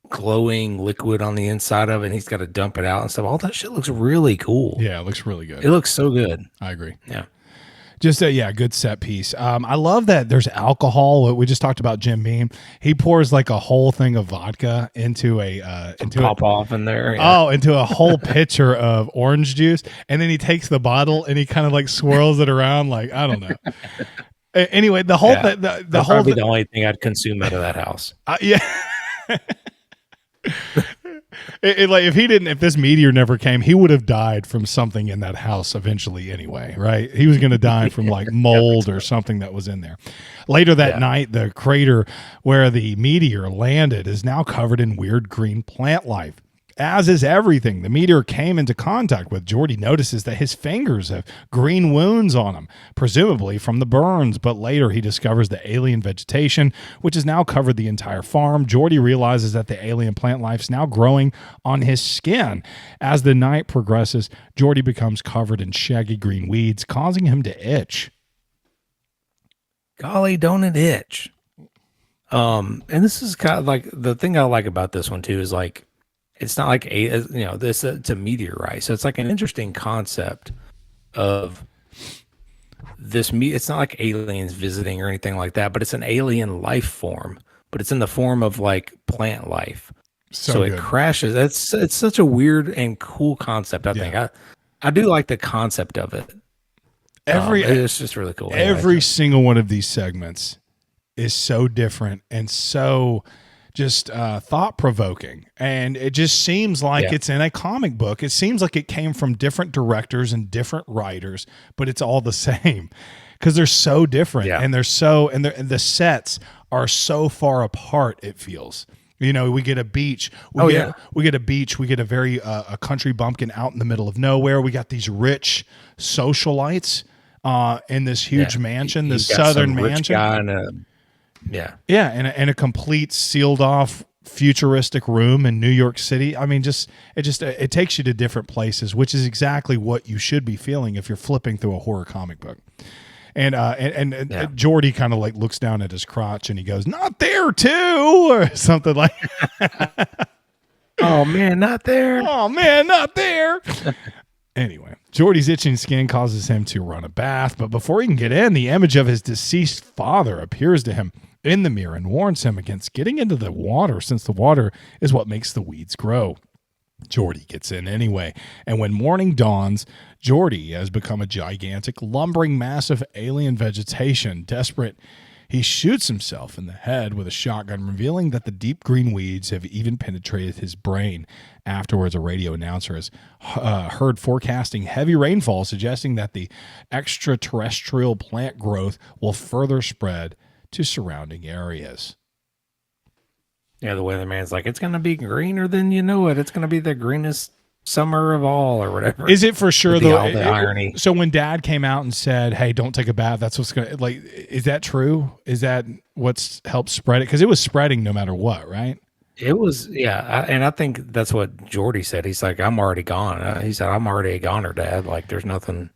glowing liquid on the inside of it, and he's got to dump it out and stuff. All that shit looks really cool. Yeah, it looks really good. It looks so good. I agree. Yeah. Just a good set piece. I love that there's alcohol. We just talked about Jim Beam. He pours like a whole thing of vodka into Pop off in there. Yeah. Into a whole pitcher of orange juice, and then he takes the bottle and he kind of like swirls it around. Like I don't know. Anyway, the whole the whole probably the only thing I'd consume out of that house. Yeah. Like if this meteor never came, he would have died from something in that house eventually anyway, right? He was going to die from like mold or something that was in there. Later that night, the crater where the meteor landed is now covered in weird green plant life. As is everything, the meteor came into contact with. Jordy notices that his fingers have green wounds on them, presumably from the burns, but later he discovers the alien vegetation, which has now covered the entire farm. Jordy realizes that the alien plant life is now growing on his skin. As the night progresses, Jordy becomes covered in shaggy green weeds, causing him to itch. Golly, don't it itch? And this is kind of like the thing I like about this one too is like, it's not like it's a meteorite, so it's like an interesting concept of this. It's not like aliens visiting or anything like that, but it's an alien life form, but it's in the form of like plant life. So it crashes. It's such a weird and cool concept. I think I do like the concept of it. It's just really cool. Every single one of these segments is so different and so just thought-provoking, and it just seems like it's in a comic book. It seems like it came from different directors and different writers, but it's all the same because they're so different and they're so and the sets are so far apart. It feels, we get a beach. We get a beach. We get a very a country bumpkin out in the middle of nowhere. We got these rich socialites in this huge mansion, this southern mansion. And a complete sealed off futuristic room in New York City. I mean, it takes you to different places, which is exactly what you should be feeling if you're flipping through a horror comic book. And Jordy kind of like looks down at his crotch and he goes, "Not there too," or something like. Oh man, not there. Oh man, not there. Anyway, Jordy's itching skin causes him to run a bath, but before he can get in, the image of his deceased father appears to him in the mirror and warns him against getting into the water, since the water is what makes the weeds grow. Jordy gets in anyway, and when morning dawns, Jordy has become a gigantic, lumbering mass of alien vegetation. Desperate, he shoots himself in the head with a shotgun, revealing that the deep green weeds have even penetrated his brain. Afterwards, a radio announcer is heard forecasting heavy rainfall, suggesting that the extraterrestrial plant growth will further spread to surrounding areas. Yeah, the weatherman's like, it's going to be greener than you know it. It's going to be the greenest summer of all, or whatever. Is it for sure the irony? So when Dad came out and said, "Hey, don't take a bath," that's what's going to like. Is that true? Is that what's helped spread it? Because it was spreading no matter what, right? It was, and I think that's what Jordy said. He's like, "I'm already gone." He said, "I'm already a goner, Dad. Like, there's nothing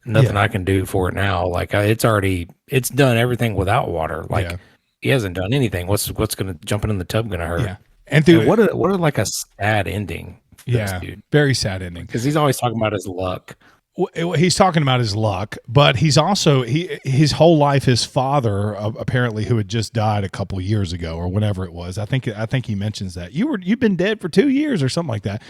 I can do for it now. Like, it's done everything without water. Like, he hasn't done anything. What's going to jumping in the tub going to hurt?" Yeah, and what a like a sad ending. Yeah, dude. Very sad ending. Because he's always talking about his luck. He's talking about his luck, but he's also his whole life. His father, apparently, who had just died a couple years ago or whenever it was. I think he mentions that you've been dead for 2 years or something like that.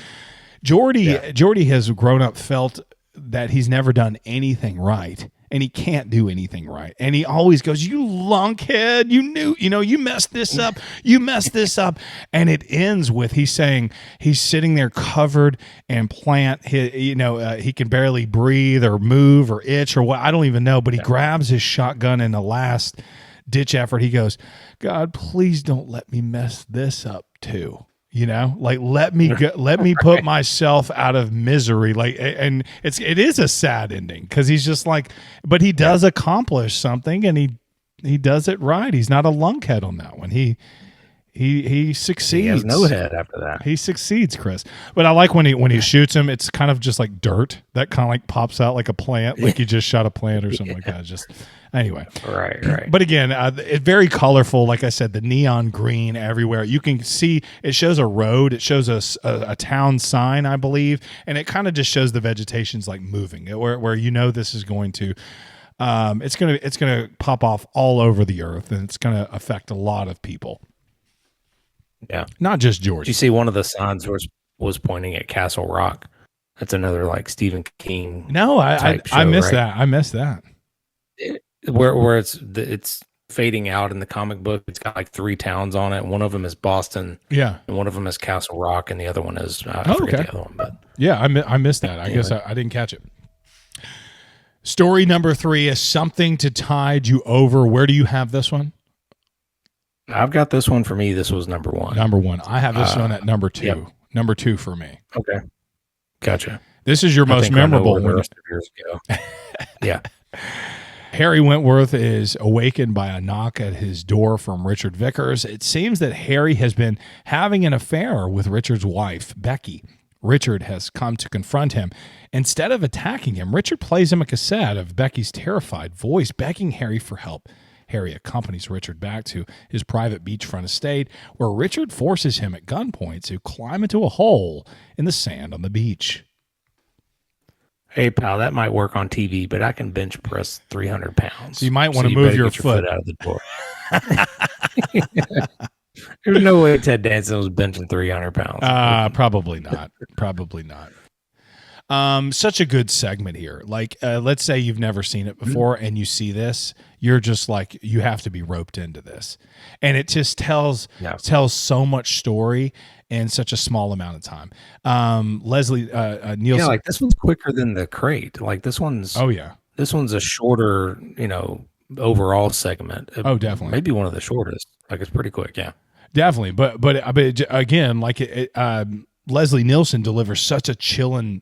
Jordy has grown up, felt that he's never done anything right, and he can't do anything right. And he always goes, "You lunkhead, you messed this up. You messed this up." And it ends with he's saying he's sitting there covered in plant. He can barely breathe or move or itch or what. I don't even know, but he grabs his shotgun in the last ditch effort. He goes, God, please don't let me mess this up too. You know, like let me put myself out of misery. Like, and it is a sad ending because he's just like, but he does accomplish something, and he does it right. He's not a lunkhead on that one. He succeeds. He has no head after that. He succeeds, Chris. But I like when he shoots him. It's kind of just like dirt that kind of like pops out like a plant, like you just shot a plant or something like that. Just anyway, right. But again, it's very colorful. Like I said, the neon green everywhere. You can see it shows a road. It shows a town sign, I believe, and it kind of just shows the vegetation's like moving, where you know this is going to. It's gonna pop off all over the earth, and it's gonna affect a lot of people. Yeah, not just George. Did you see one of the signs was pointing at Castle Rock? That's another like Stephen King. No, I missed that. I missed that. Where it's fading out in the comic book. It's got like 3 towns on it. One of them is Boston. Yeah, and one of them is Castle Rock, and the other one is I forget the other one. But yeah, I missed that. I guess I didn't catch it. Story number 3 is Something to Tide You Over. Where do you have this one? I've got this one for me. This was number 1. Number 1. I have this one at number 2. Yep. Number 2 for me. Okay, gotcha. This is your most memorable one. The rest of yours go. Yeah. Harry Wentworth is awakened by a knock at his door from Richard Vickers. It seems that Harry has been having an affair with Richard's wife, Becky. Richard has come to confront him. Instead of attacking him, Richard plays him a cassette of Becky's terrified voice begging Harry for help. Harry accompanies Richard back to his private beachfront estate, where Richard forces him at gunpoint to climb into a hole in the sand on the beach. Hey, pal, that might work on TV, but I can bench press 300 pounds. So you might want to move your foot out of the door. There's no way Ted Danson was benching 300 pounds. Probably not. Probably not. Such a good segment here. Like, let's say you've never seen it before and you see this, you're just like, you have to be roped into this. And it just tells so much story in such a small amount of time. Leslie Nielsen. Yeah, like this one's quicker than The Crate. Like this one's, this one's a shorter, overall segment. Oh, definitely. Maybe one of the shortest. Like it's pretty quick. Yeah, definitely. But again, like Leslie Nielsen delivers such a chilling,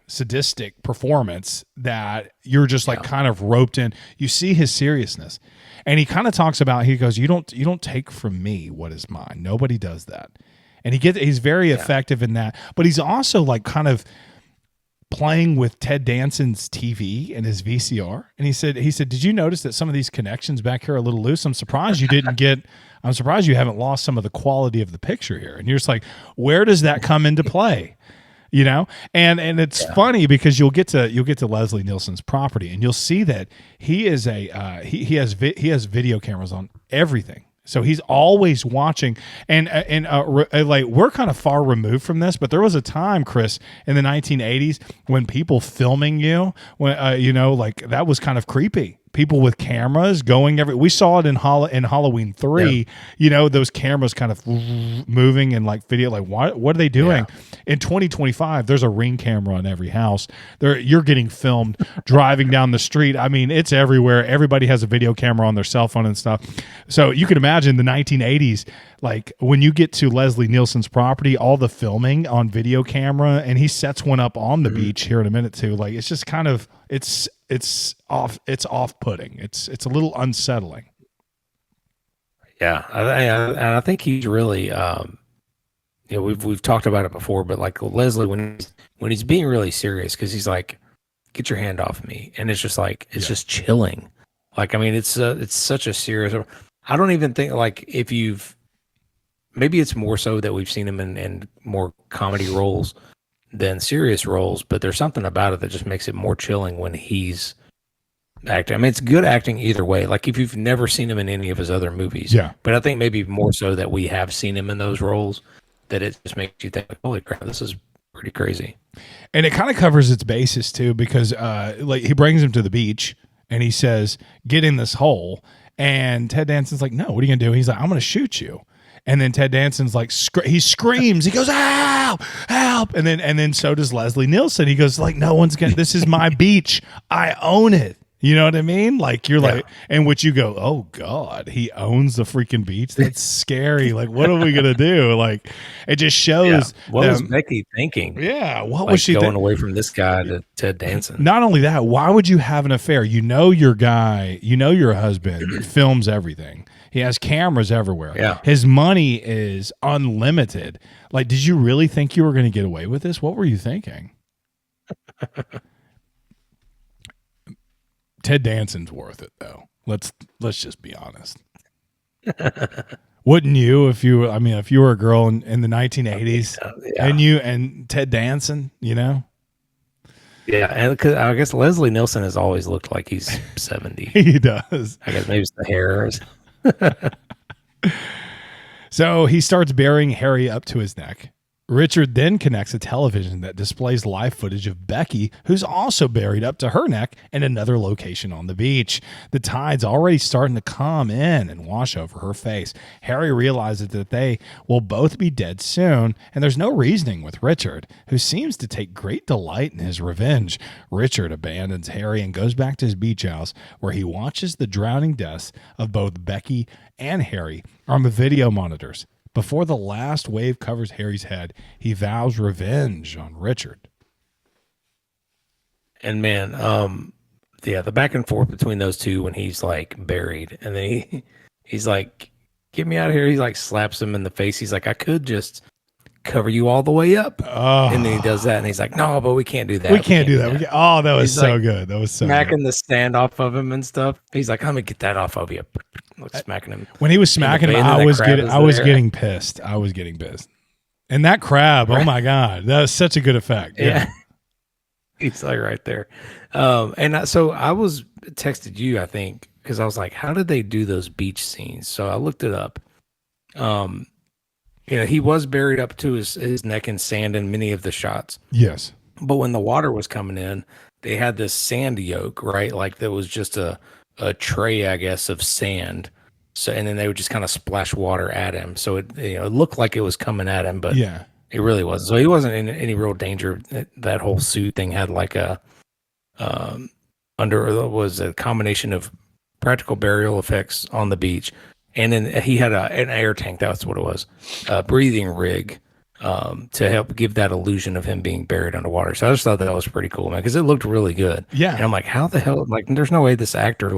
sadistic performance that you're just like kind of roped in. You see his seriousness, and he kind of talks about. He goes, "You don't take from me what is mine. Nobody does that." And he's very effective in that. But he's also like kind of playing with Ted Danson's TV and his VCR. And he said, "Did you notice that some of these connections back here are a little loose? I'm surprised you didn't get. I'm surprised you haven't lost some of the quality of the picture here." And you're just like, where does that come into play? And it's funny because you'll get to Leslie Nielsen's property and you'll see that he is he has video cameras on everything. So he's always watching, and like we're kind of far removed from this, but there was a time, Chris, in the 1980s when people filming you, when like that was kind of creepy. People with cameras going we saw it in Halloween 3, those cameras kind of moving and like video, like what are they doing? In 2025, there's a Ring camera on every house. You're getting filmed driving down the street. I mean, it's everywhere. Everybody has a video camera on their cell phone and stuff. So you can imagine the 1980s, like when you get to Leslie Nielsen's property, all the filming on video camera, and he sets one up on the beach here in a minute too. Like it's just kind of it's off-putting. It's a little unsettling. Yeah, I think he's really we've talked about it before, but like Leslie when he's being really serious, because he's like, get your hand off me, and it's just like just chilling. Like I mean, it's such a serious. I don't even think like maybe it's more so that we've seen him in more comedy roles than serious roles, but there's something about it that just makes it more chilling when he's acting. I mean, it's good acting either way. Like if you've never seen him in any of his other movies, but I think maybe more so that we have seen him in those roles, that it just makes you think, holy crap, this is pretty crazy. And it kind of covers its basis too, because like he brings him to the beach and he says, get in this hole. And Ted Danson's like, no, what are you gonna do? He's like, I'm gonna shoot you. And then Ted Danson's like, he screams. He goes, "Ow, help!" And then so does Leslie Nielsen. He goes, like, no one's gonna. This is my beach. I own it. You know what I mean? Like you're like, and what you go, oh God, he owns the freaking beach. That's scary. Like, what are we gonna do? Like, it just shows. What was Becky thinking? Yeah, what like was she going away from this guy to Ted Danson? Not only that, why would you have an affair? You know your guy, you know your husband films everything. He has cameras everywhere. Yeah. His money is unlimited. Like, did you really think you were going to get away with this? What were you thinking? Ted Danson's worth it, though. Let's just be honest. Wouldn't you if you were a girl in the 1980s and Ted Danson, you know? Yeah, and because I guess Leslie Nielsen has always looked like he's 70. He does. I guess maybe it's the hair. So he starts burying Harry up to his neck. Richard then connects a television that displays live footage of Becky, who's also buried up to her neck in another location on the beach. The tide's already starting to come in and wash over her face. Harry realizes that they will both be dead soon, and there's no reasoning with Richard, who seems to take great delight in his revenge. Richard abandons Harry and goes back to his beach house, where he watches the drowning deaths of both Becky and Harry on the video monitors. Before the last wave covers Harry's head, he vows revenge on Richard. And man, the back and forth between those two when he's like buried, and then he's like, "Get me out of here!" He like slaps him in the face. He's like, "I could just cover you all the way up," and then he does that, and he's like, "No, but we can't do that. We can't do that." That was he's so like good. That was so smacking good. the stand off of him and stuff. He's like, "I'm gonna get that off of you." Like smacking him. When he was smacking him, I was getting pissed. I was getting pissed. And that crab, oh my God, that was such a good effect. Yeah. He's like right there. So I was texted you, I think, because I was like, how did they do those beach scenes? So I looked it up. He was buried up to his neck in sand in many of the shots. Yes. But when the water was coming in, they had this sand yoke, right? Like there was just a tray, I guess, of sand. So, and then they would just kind of splash water at him. So it looked like it was coming at him, but it really wasn't. So he wasn't in any real danger. That whole suit thing had like was a combination of practical burial effects on the beach. And then he had an air tank. That's what it was. A breathing rig to help give that illusion of him being buried underwater. So I just thought that was pretty cool, man, because it looked really good. Yeah. And I'm like, how the hell? Like, there's no way this actor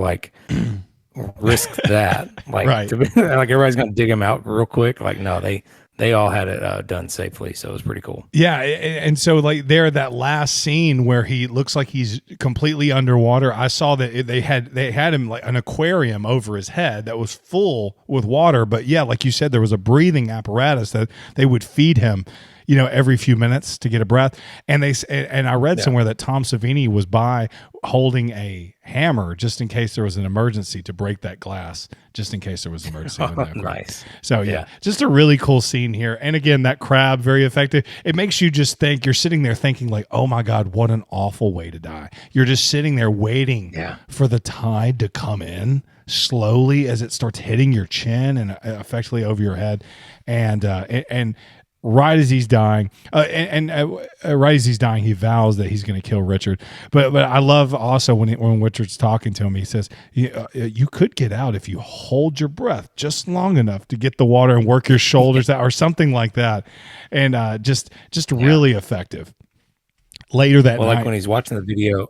risked that. Like, right. Like everybody's gonna dig him out real quick. Like, no, they all had it done safely. So it was pretty cool. Yeah, and so like that last scene where he looks like he's completely underwater. I saw that they had him like an aquarium over his head that was full with water. But yeah, like you said, there was a breathing apparatus that they would feed him, every few minutes to get a breath. And I read somewhere that Tom Savini was by holding a hammer just in case there was an emergency to break that glass, just in case there was an emergency. Nice. So yeah, just a really cool scene here. And again, that crab, very effective. It makes you just think, you're sitting there thinking like, oh my God, what an awful way to die. You're just sitting there waiting for the tide to come in slowly as it starts hitting your chin and effectively over your head. And right as he's dying, right as he's dying, he vows that he's going to kill Richard. But I love also when Richard's talking to him, he says, "You could get out if you hold your breath just long enough to get the water and work your shoulders out," or something like that. And just really effective. Later that night, like when he's watching the video.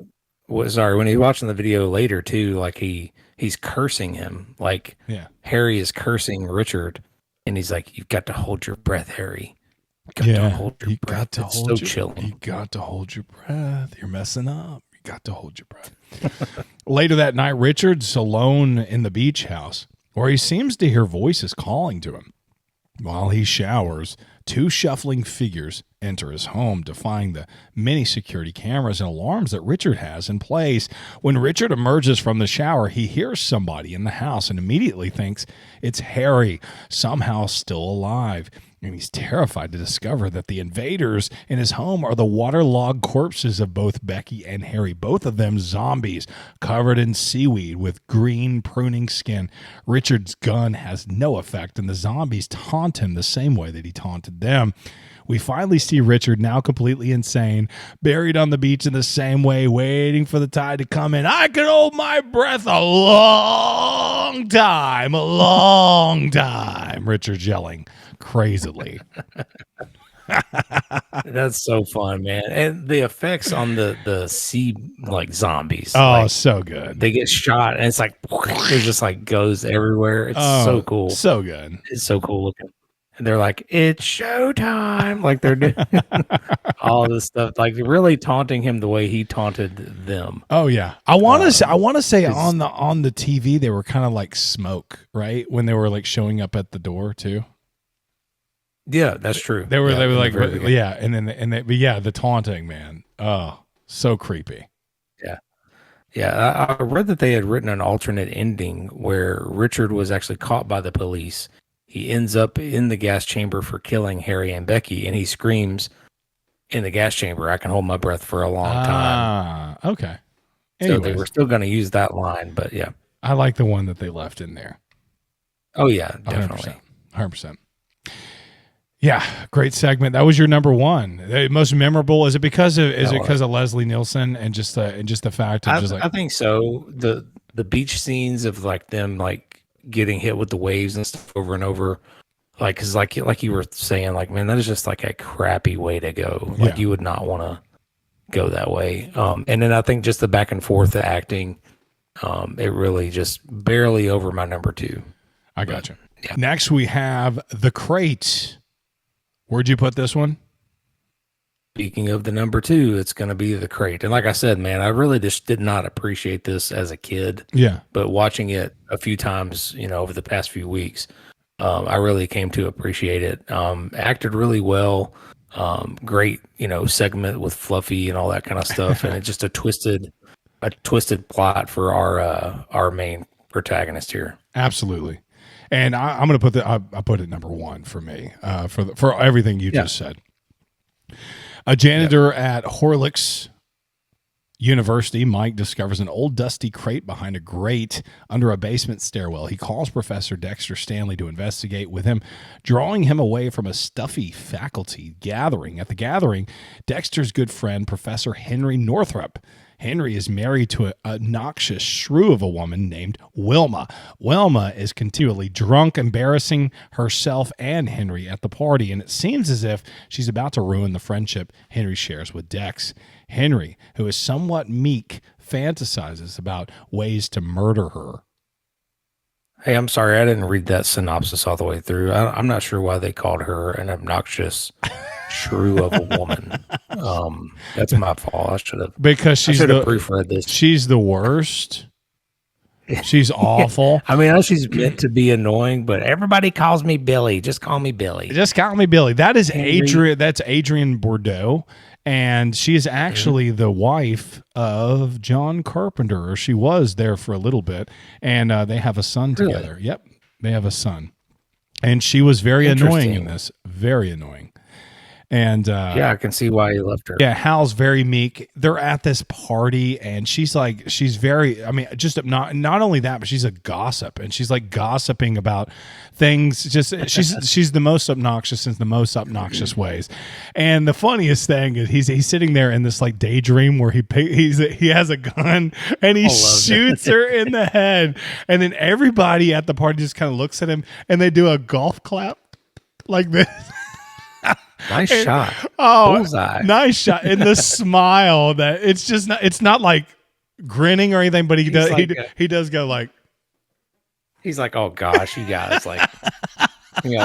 When he's watching the video later too, like he's cursing him, like Harry is cursing Richard, and he's like, "You've got to hold your breath, Harry. You got to hold your breath. It's so chilling. You got to hold your breath. You're messing up. You got to hold your breath." Later that night, Richard's alone in the beach house, where he seems to hear voices calling to him. While he showers, two shuffling figures enter his home, defying the many security cameras and alarms that Richard has in place. When Richard emerges from the shower, he hears somebody in the house and immediately thinks it's Harry, somehow still alive. And he's terrified to discover that the invaders in his home are the waterlogged corpses of both Becky and Harry, both of them zombies covered in seaweed with green pruning skin. Richard's gun has no effect, and the zombies taunt him the same way that he taunted them. We finally see Richard, now completely insane, buried on the beach in the same way, waiting for the tide to come in. I can hold my breath a long time, Richard's yelling crazily. That's so fun, man. And the effects on the sea like zombies. Oh, like, so good. they get shot and it's like it just like goes everywhere. It's so cool. So good. It's so cool looking. And they're like, it's showtime. Like they're doing all this stuff, like really taunting him the way he taunted them. Oh yeah. I want to say on the TV they were kind of like smoke, right? When they were like showing up at the door too. Yeah, that's true. They were like the yeah, but yeah, the taunting, man. Oh, so creepy. Yeah, I read that they had written an alternate ending where Richard was actually caught by the police. He ends up in the gas chamber for killing Harry and Becky, and he screams in the gas chamber, "I can hold my breath for a long time." Okay. Anyways. So they were still going to use that line, but yeah. I like the one that they left in there. Oh yeah, definitely. 100%. Yeah, great segment. That was your number one. The most memorable. Is it because of Leslie Nielsen and just the fact of just like I think so. The beach scenes of like them like getting hit with the waves and stuff over and over, like because like you were saying, like man, that is just like a crappy way to go. Like you would not want to go that way. And then I think just the back and forth acting, it really just barely over my number two. I gotcha. Yeah. Next we have The Crate. Where'd you put this one? Speaking of the number two, it's going to be The Crate. And like I said, man, I really just did not appreciate this as a kid. Yeah. But watching it a few times, over the past few weeks, I really came to appreciate it. Acted really well. Great, segment with Fluffy and all that kind of stuff. And it's just a twisted plot for our main protagonist here. Absolutely. And I'm going to put I put it number one for me, for everything you just said. A janitor at Horlicks University, Mike discovers an old dusty crate behind a grate under a basement stairwell. He calls Professor Dexter Stanley to investigate with him, drawing him away from a stuffy faculty gathering. At the gathering, Dexter's good friend, Professor Henry Northrup. Henry is married to a noxious shrew of a woman named Wilma. Wilma is continually drunk, embarrassing herself and Henry at the party, and it seems as if she's about to ruin the friendship Henry shares with Dex. Henry, who is somewhat meek, fantasizes about ways to murder her. Hey, I'm sorry, I didn't read that synopsis all the way through. I'm not sure why they called her an obnoxious shrew of a woman. That's my fault. I should have proofread this. She's the worst. She's awful. I mean, I know she's meant to be annoying, but everybody calls me Billy. Just call me Billy. Just call me Billy. That is Adrian. That's Adrienne Bordeaux. And she is actually the wife of John Carpenter, or she was there for a little bit. And they have a son together. Yep. They have a son. And she was very annoying in this. Very annoying. And I can see why you left her. Yeah, Hal's very meek. They're at this party, and she's very. I mean, just not only that, but she's a gossip, and she's like gossiping about things. Just she's the most obnoxious in the most obnoxious ways. And the funniest thing is he's sitting there in this like daydream where he has a gun and he shoots her in the head, and then everybody at the party just kind of looks at him and they do a golf clap like this. Nice shot. Oh, bullseye. Nice shot. And the smile that it's not like grinning or anything, but he does go like, he's like, oh gosh, you guys like,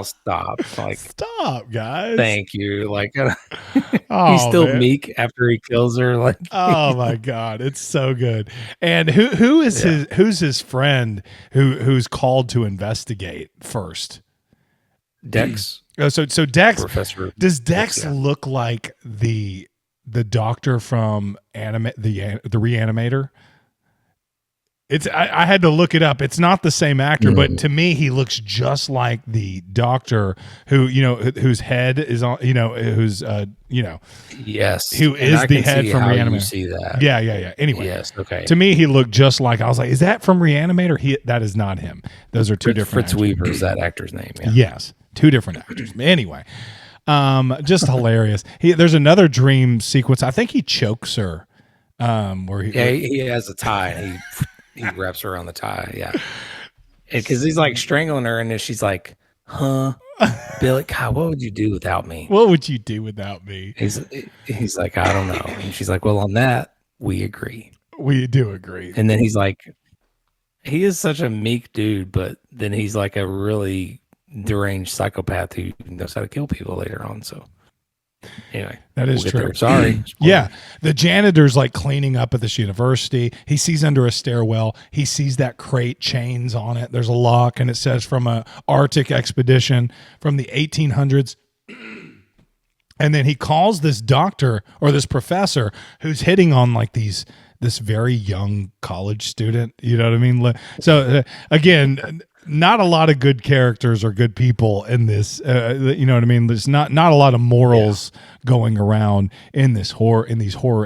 stop. Like, stop, guys. Thank you. Like, he's still meek after he kills her. Like, oh my God, it's so good. And who's his friend who's called to investigate first? Dex. So Dex, Professor. Does Dex look like the doctor from the Reanimator? I had to look it up. It's not the same actor, but to me he looks just like the doctor whose head is on, who's yes, who is the head from Reanimator. You see that? Yeah. Anyway, yes, okay. To me he looked just like. I was like, is that from Reanimator? That is not him. Those are two different. Fritz Weaver is that actor's name. Yeah. Yes. Two different actors. Anyway, Just hilarious. There's another dream sequence. I think he chokes her. Where he has a tie and he wraps her around the tie. Yeah. Because he's like strangling her and then she's like, huh? Billy, God, what would you do without me? What would you do without me? He's like, I don't know. And she's like, well, on that, we agree. We do agree. And then he's like, he is such a meek dude, but then he's like a really deranged psychopath who knows how to kill people later on. So anyway, that is true. Sorry. Yeah. The janitor's like cleaning up at this university. He sees under a stairwell, he sees that crate, chains on it. There's a lock and it says from a Arctic expedition from the 1800s. And then he calls this doctor or this professor who's hitting on like this very young college student. You know what I mean? So again, not a lot of good characters or good people in this. You know what I mean? There's not a lot of morals going around in these horror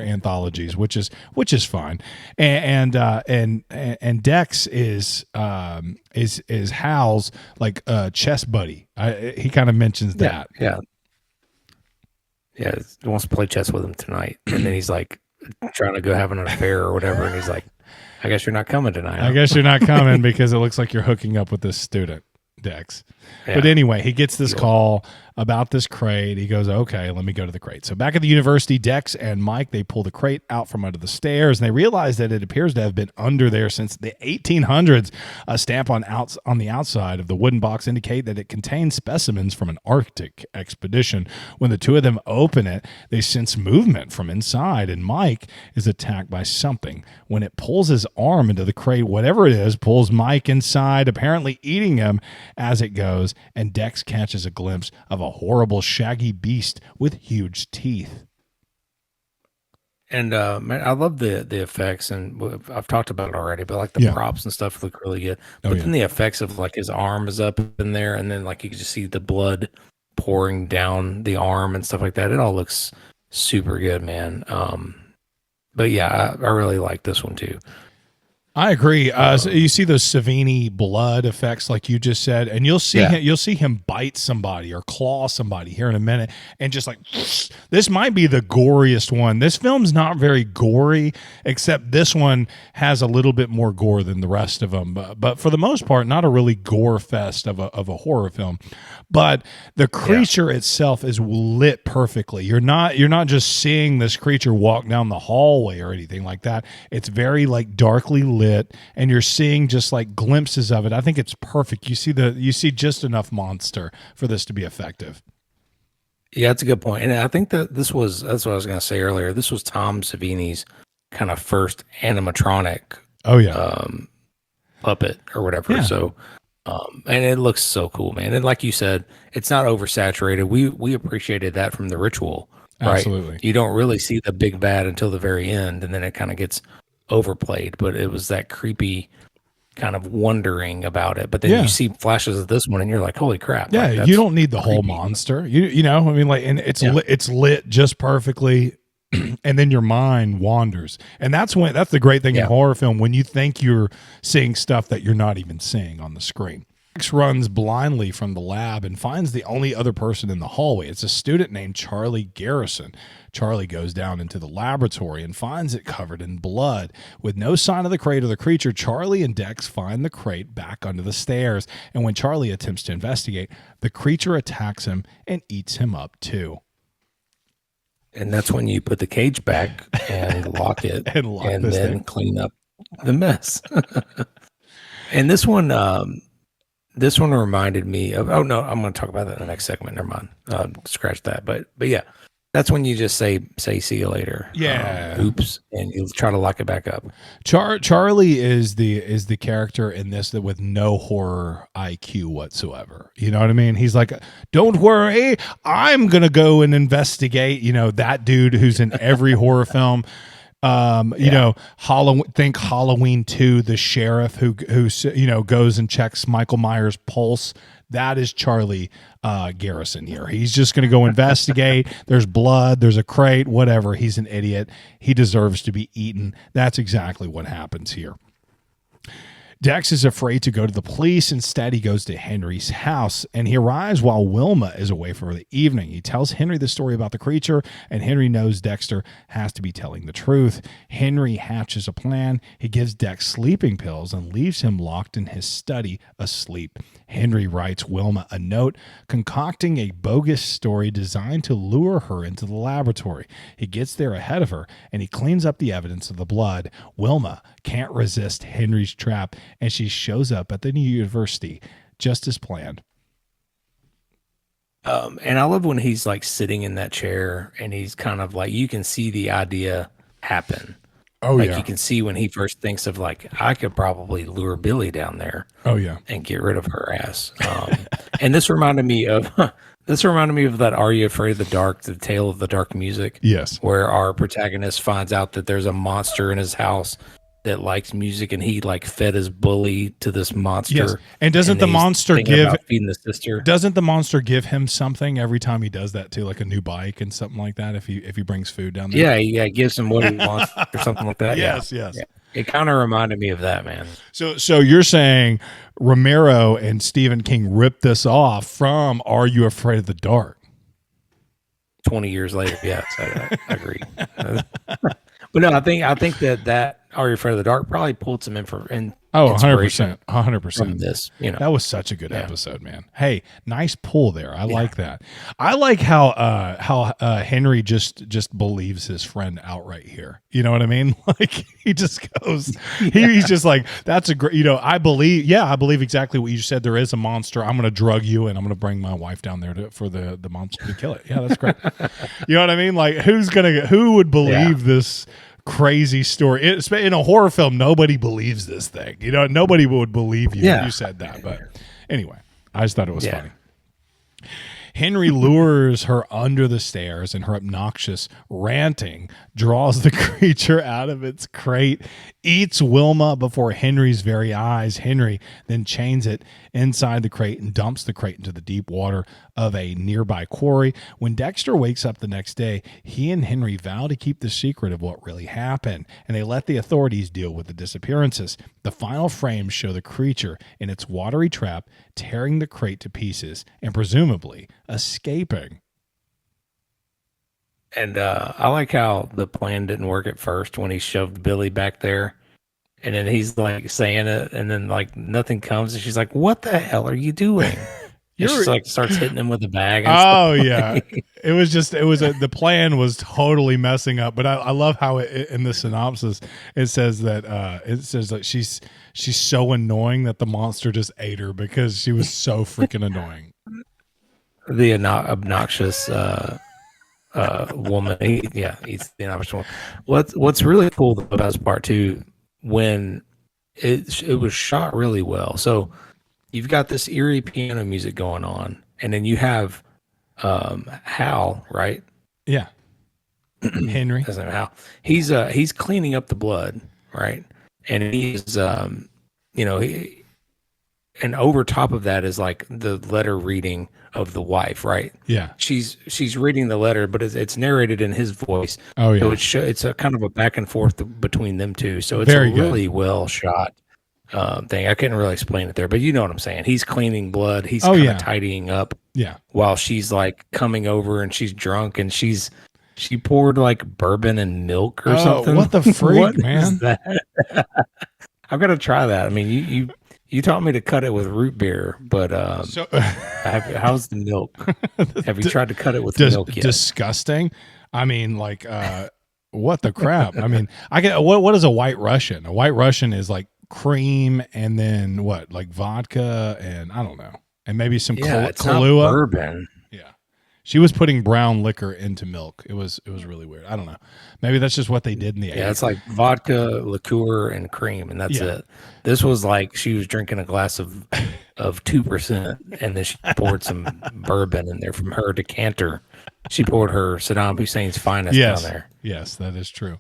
anthologies, which is fine. And Dex is Hal's like chess buddy. He kind of mentions that. Yeah. Yeah, he wants to play chess with him tonight, and then he's like trying to go have an affair or whatever, and he's like, I guess you're not coming tonight. I guess you're not coming because it looks like you're hooking up with this student, Dex. Yeah. But anyway, he gets this call about this crate. He goes, okay, let me go to the crate. So back at the university, Dex and Mike, they pull the crate out from under the stairs, and they realize that it appears to have been under there since the 1800s. A stamp on the outside of the wooden box indicate that it contains specimens from an Arctic expedition. When the two of them open it, they sense movement from inside, and Mike is attacked by something. When it pulls his arm into the crate, whatever it is, pulls Mike inside, apparently eating him as it goes, and Dex catches a glimpse of a horrible shaggy beast with huge teeth. And man, I love the effects, and I've talked about it already, but like the props and stuff look really good. But then the effects of like his arm is up in there, and then like you can just see the blood pouring down the arm and stuff like that. It all looks super good, man. But yeah, I really like this one too. I agree. So you see those Savini blood effects, like you just said, and you'll see him bite somebody or claw somebody here in a minute, and just like this might be the goriest one. This film's not very gory, except this one has a little bit more gore than the rest of them. But for the most part, not a really gore fest of a horror film. But the creature itself is lit perfectly. You're not just seeing this creature walk down the hallway or anything like that. It's very like darkly lit, and you're seeing just like glimpses of it. I think it's perfect. You see just enough monster for this to be effective. Yeah, that's a good point. And I think that's what I was going to say earlier. This was Tom Savini's kind of first animatronic puppet or whatever. Yeah. So and it looks so cool, man. And like you said, it's not oversaturated. We appreciated that from The Ritual, right? Absolutely. You don't really see the big bad until the very end, and then it kind of gets overplayed, but it was that creepy kind of wondering about it. But then you see flashes of this one and you're like, holy crap. Yeah, like, you don't need the whole monster. You know, I mean, like, and it's lit just perfectly. And then your mind wanders. And that's the great thing in horror film, when you think you're seeing stuff that you're not even seeing on the screen. Max runs blindly from the lab and finds the only other person in the hallway. It's a student named Charlie Garrison. Charlie goes down into the laboratory and finds it covered in blood. With no sign of the crate or the creature, Charlie and Dex find the crate back under the stairs. And when Charlie attempts to investigate, the creature attacks him and eats him up too. And that's when you put the cage back and lock it and then clean up the mess. And this one reminded me of, oh no, I'm going to talk about that in the next segment. Never mind. Scratch that. But yeah, that's when you just say see you later. Yeah. Oops. And you try to lock it back up. Charlie is the character in this that with no horror IQ whatsoever. You know what I mean? He's like, don't worry, I'm going to go and investigate. You know, that dude who's in every horror film. You know, Halloween 2, the sheriff who goes and checks Michael Myers' pulse. That is Charlie Garrison here. He's just going to go investigate. There's blood, there's a crate, whatever. He's an idiot. He deserves to be eaten. That's exactly what happens here. Dex is afraid to go to the police. Instead, he goes to Henry's house, and he arrives while Wilma is away for the evening. He tells Henry the story about the creature, and Henry knows Dexter has to be telling the truth. Henry hatches a plan. He gives Dex sleeping pills and leaves him locked in his study asleep. Henry writes Wilma a note, concocting a bogus story designed to lure her into the laboratory. He gets there ahead of her, and he cleans up the evidence of the blood. Wilma can't resist Henry's trap, and she shows up at the new university just as planned. And I love when he's like sitting in that chair, and he's kind of like, you can see the idea happen. Oh, like yeah. you can see when he first thinks of like, I could probably lure Billy down there. Oh, yeah. And get rid of her ass. And this reminded me of that Are You Afraid of the Dark, the Tale of the Dark Music? Yes. Where our protagonist finds out that there's a monster in his house that likes music, and he like fed his bully to this monster. Yes. And doesn't the monster feeding the sister? Doesn't the monster give him something every time he does that too, like a new bike and something like that? If he brings food down there, Yeah, gives him what he wants or something like that. Yes. Yeah. It kind of reminded me of that, man. So you're saying Romero and Stephen King ripped this off from Are You Afraid of the Dark? 20 years later, yes, I agree. But no, I think that Are You Afraid of the Dark probably pulled some inspiration. 100%. From this, that was such a good episode, man. Hey, nice pull there. I like that. I like how Henry just believes his friend outright here. You know what I mean? Like he just goes, he's just like, that's a great. I believe exactly what you said. There is a monster. I'm going to drug you, and I'm going to bring my wife down there for the monster to kill it. Yeah, that's great. You know what I mean? Like who would believe this crazy story in a horror film? Nobody believes this thing. Nobody would believe you if you said that. But anyway, I just thought it was funny. Henry lures her under the stairs, and her obnoxious ranting draws the creature out of its crate, eats Wilma before Henry's very eyes. Henry then chains it inside the crate and dumps the crate into the deep water of a nearby quarry. When Dexter wakes up the next day, he and Henry vow to keep the secret of what really happened, and they let the authorities deal with the disappearances. The final frames show the creature in its watery trap tearing the crate to pieces and presumably escaping. And I like how the plan didn't work at first when he shoved Billy back there. And then he's like saying it, and then like nothing comes, and she's like, "What the hell are you doing?" And she's like starts hitting him with a bag. And yeah. The plan was totally messing up. But I love how in the synopsis it says that she's so annoying that the monster just ate her because she was so freaking annoying. The obnoxious woman. He's the obnoxious one. What's really cool about this part too, when it was shot really well. So you've got this eerie piano music going on, and then you have Hal, right? Yeah. Henry. Doesn't know Hal. He's cleaning up the blood, right? And he's and over top of that is like the letter reading of the wife, right? Yeah. She's reading the letter, but it's narrated in his voice. Oh yeah. So it's a kind of a back and forth between them two. So it's Very a really well shot thing. I couldn't really explain it there, but you know what I'm saying. He's cleaning blood. He's kind of tidying up. Yeah. While she's like coming over, and she's drunk, and she poured like bourbon and milk or something. What the freak, What man? is that? I've got to try that. I mean, you taught me to cut it with root beer, but how's the milk? Have you tried to cut it with milk yet? Disgusting. I mean, like, what the crap? I mean, what is a White Russian? A White Russian is like cream and then what, like vodka and I don't know, and maybe some Kahlua. Bourbon. Yeah, she was putting brown liquor into milk. It was really weird. I don't know. Maybe that's just what they did in the 80s. Yeah, it's like vodka, liqueur, and cream, and that's it. This was like she was drinking a glass of 2%, and then she poured some bourbon in there from her decanter. She poured her Saddam Hussein's finest down there. Yes, that is true.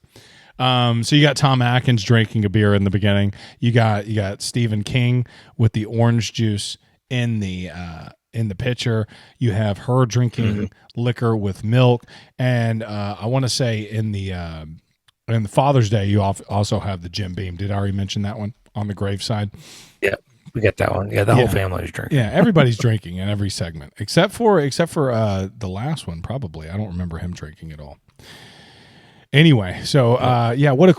So you got Tom Atkins drinking a beer in the beginning. You got Stephen King with the orange juice in the pitcher. You have her drinking liquor with milk, and I want to say in the Father's Day you also have the Jim Beam. Did I already mention that one on the graveside. Yeah, we got that one. Yeah, the whole family is drinking. Yeah, everybody's drinking in every segment except for the last one. Probably, I don't remember him drinking at all. Anyway, so what a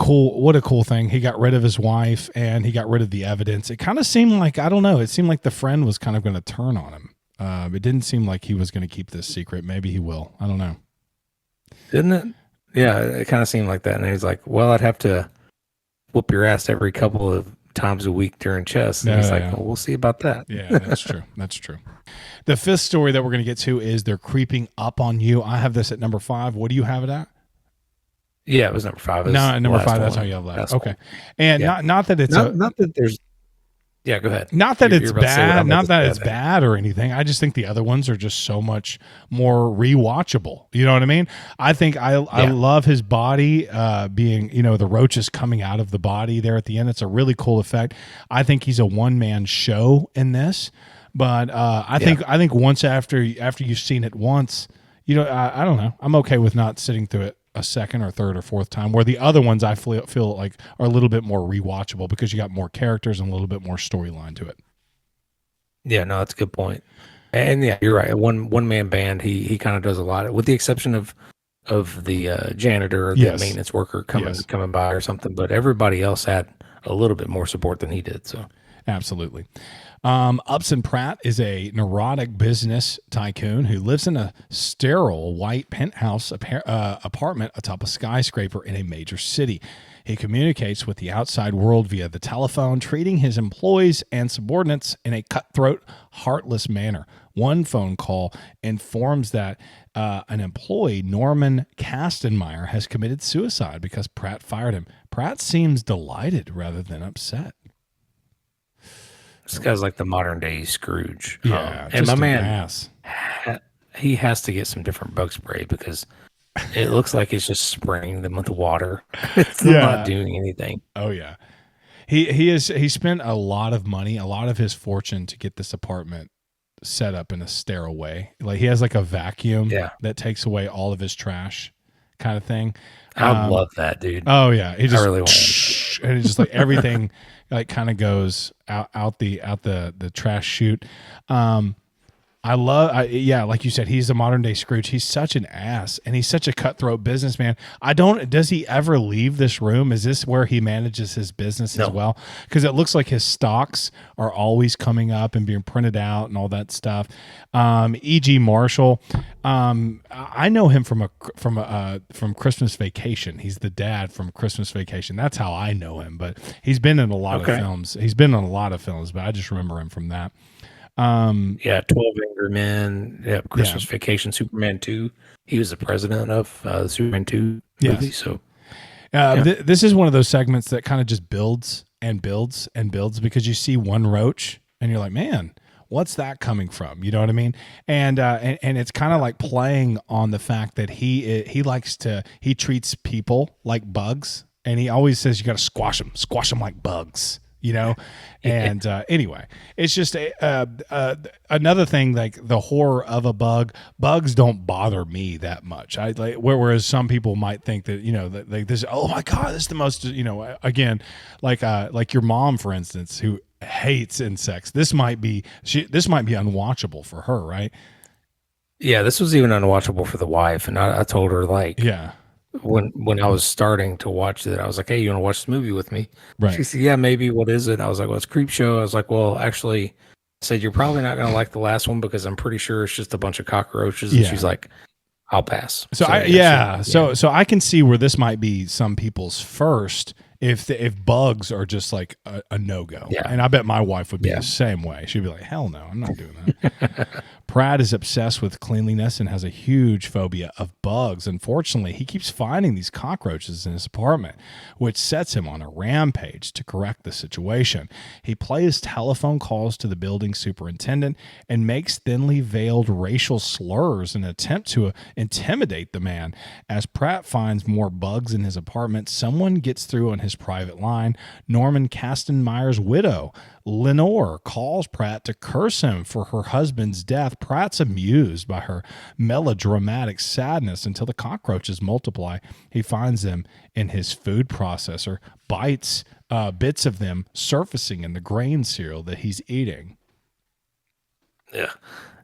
cool thing. He got rid of his wife and he got rid of the evidence. It kind of seemed like, I don't know, it seemed like the friend was kind of going to turn on him. It didn't seem like he was going to keep this secret. Maybe he will. I don't know. Didn't it? Yeah, it kind of seemed like that. And he's like, well, I'd have to whoop your ass every couple of times a week during chess. And he's like, well, we'll see about that. Yeah, that's true. That's true. The fifth story that we're going to get to is They're Creeping Up on You. I have this at number 5. What do you have it at? Yeah, it was number 5. No, number 5. That's how you have left. Okay. And not that it's not that there's. Yeah, go ahead. Not that it's bad. Not that it's bad or anything. I just think the other ones are just so much more rewatchable. You know what I mean? I think I love his body being, the roaches coming out of the body there at the end. It's a really cool effect. I think he's a one-man show in this, but I think once after you've seen it once, I don't know. I'm okay with not sitting through it a second or third or fourth time, where the other ones I feel like are a little bit more rewatchable because you got more characters and a little bit more storyline to it. Yeah, no, that's a good point. And yeah, you're right. One man band. He kind of does a lot, with the exception of the janitor or the maintenance worker coming by or something. But everybody else had a little bit more support than he did. So absolutely. Upson Pratt is a neurotic business tycoon who lives in a sterile white penthouse apartment atop a skyscraper in a major city. He communicates with the outside world via the telephone, treating his employees and subordinates in a cutthroat, heartless manner. One phone call informs that an employee, Norman Kastenmeyer, has committed suicide because Pratt fired him. Pratt seems delighted rather than upset. This guy's like the modern day Scrooge. Yeah, and my man, he has to get some different bug spray because it looks like it's just spraying them with water. It's not doing anything. Oh yeah, he spent a lot of money, a lot of his fortune to get this apartment set up in a sterile way. Like he has like a vacuum that takes away all of his trash, kind of thing. I love that, dude. Oh yeah, I really want and it's just like everything like kind of goes out the trash chute. Like you said, he's the modern day Scrooge. He's such an ass and he's such a cutthroat businessman. Does he ever leave this room? Is this where he manages his business as well? Because it looks like his stocks are always coming up and being printed out and all that stuff. E.G. Marshall, I know him from Christmas Vacation. He's the dad from Christmas Vacation. That's how I know him, but he's been in a lot of films. He's been in a lot of films, but I just remember him from that. 12 Angry Men, Christmas Vacation, Superman 2. He was the president of the Superman 2 movie. So this is one of those segments that kind of just builds and builds and builds because you see one roach and you're like, man, what's that coming from? You know what I mean? And it's kind of like playing on the fact that he treats people like bugs, and he always says you got to squash them like bugs. And anyway, it's just another thing, like the horror of a bug. Bugs don't bother me that much. Whereas some people might think that that like this. Oh my God, this is the most. Again, like your mom, for instance, who hates insects. This might be unwatchable for her, right? Yeah, this was even unwatchable for the wife, and I told her when I was starting to watch it, I was like, hey, you want to watch this movie with me? Right. She said, yeah, maybe. What is it? I was like, well, it's Creepshow. I was like, well, actually, I said, you're probably not going to like the last one because I'm pretty sure it's just a bunch of cockroaches. And she's like, I'll pass. So I can see where this might be some people's first if bugs are just like a no-go. Yeah. And I bet my wife would be the same way. She'd be like, hell no, I'm not doing that. Pratt is obsessed with cleanliness and has a huge phobia of bugs. Unfortunately, he keeps finding these cockroaches in his apartment, which sets him on a rampage to correct the situation. He plays telephone calls to the building superintendent and makes thinly veiled racial slurs in an attempt to intimidate the man. As Pratt finds more bugs in his apartment, someone gets through on his private line. Norman Kastenmeyer's widow Lenore calls Pratt to curse him for her husband's death. Pratt's amused by her melodramatic sadness until the cockroaches multiply. He finds them in his food processor, bites bits of them surfacing in the grain cereal that he's eating. Yeah.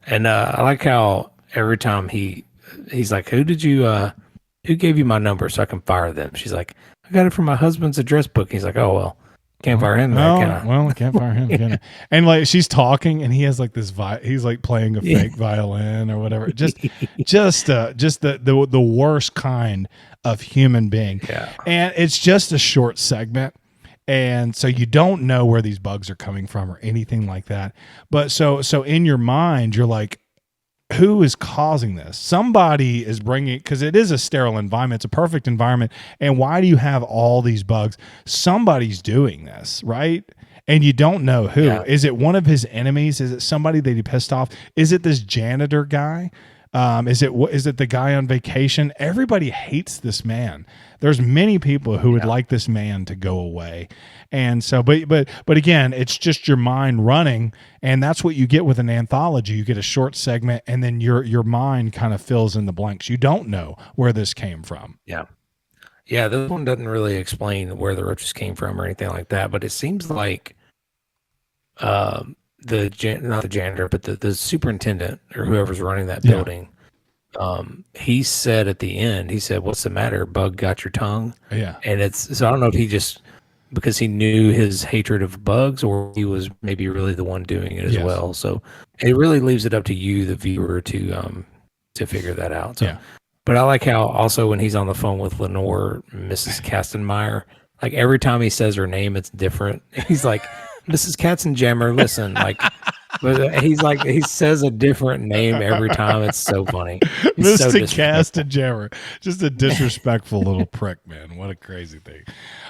And I like how every time he's like, who gave you my number so I can fire them? She's like, I got it from my husband's address book. He's like, oh, well, can't fire him. Well, I can't fire him. Can I? And like she's talking, and he has like this he's like playing a fake violin or whatever. Just the worst kind of human being. Yeah. And it's just a short segment. And so you don't know where these bugs are coming from or anything like that. But so in your mind, you're like, who is causing this? Somebody is bringing, because it is a sterile environment. It's a perfect environment. And why do you have all these bugs? Somebody's doing this, right? And you don't know who. Yeah. Is it one of his enemies? Is it somebody that he pissed off? Is it this janitor guy? Is it the guy on vacation? Everybody hates this man. There's many people who would like this man to go away. And so, but again, it's just your mind running, and that's what you get with an anthology. You get a short segment, and then your mind kind of fills in the blanks. You don't know where this came from. Yeah. Yeah, this one doesn't really explain where the roaches came from or anything like that, but it seems like not the janitor, but the superintendent or whoever's running that building, he said at the end, he said, "What's the matter? Bug got your tongue?" Yeah. And so I don't know if he just, because he knew his hatred of bugs, or he was maybe really the one doing it as well. So it really leaves it up to you, the viewer, to figure that out. So, but I like how also when he's on the phone with Lenore, Mrs. Kastenmeyer, like every time he says her name, it's different. He's like, Mrs. Katzenjammer, listen, like, but he's like, he says a different name every time. It's so funny. Mr. Katzenjammer, just a disrespectful little prick, man. What a crazy thing.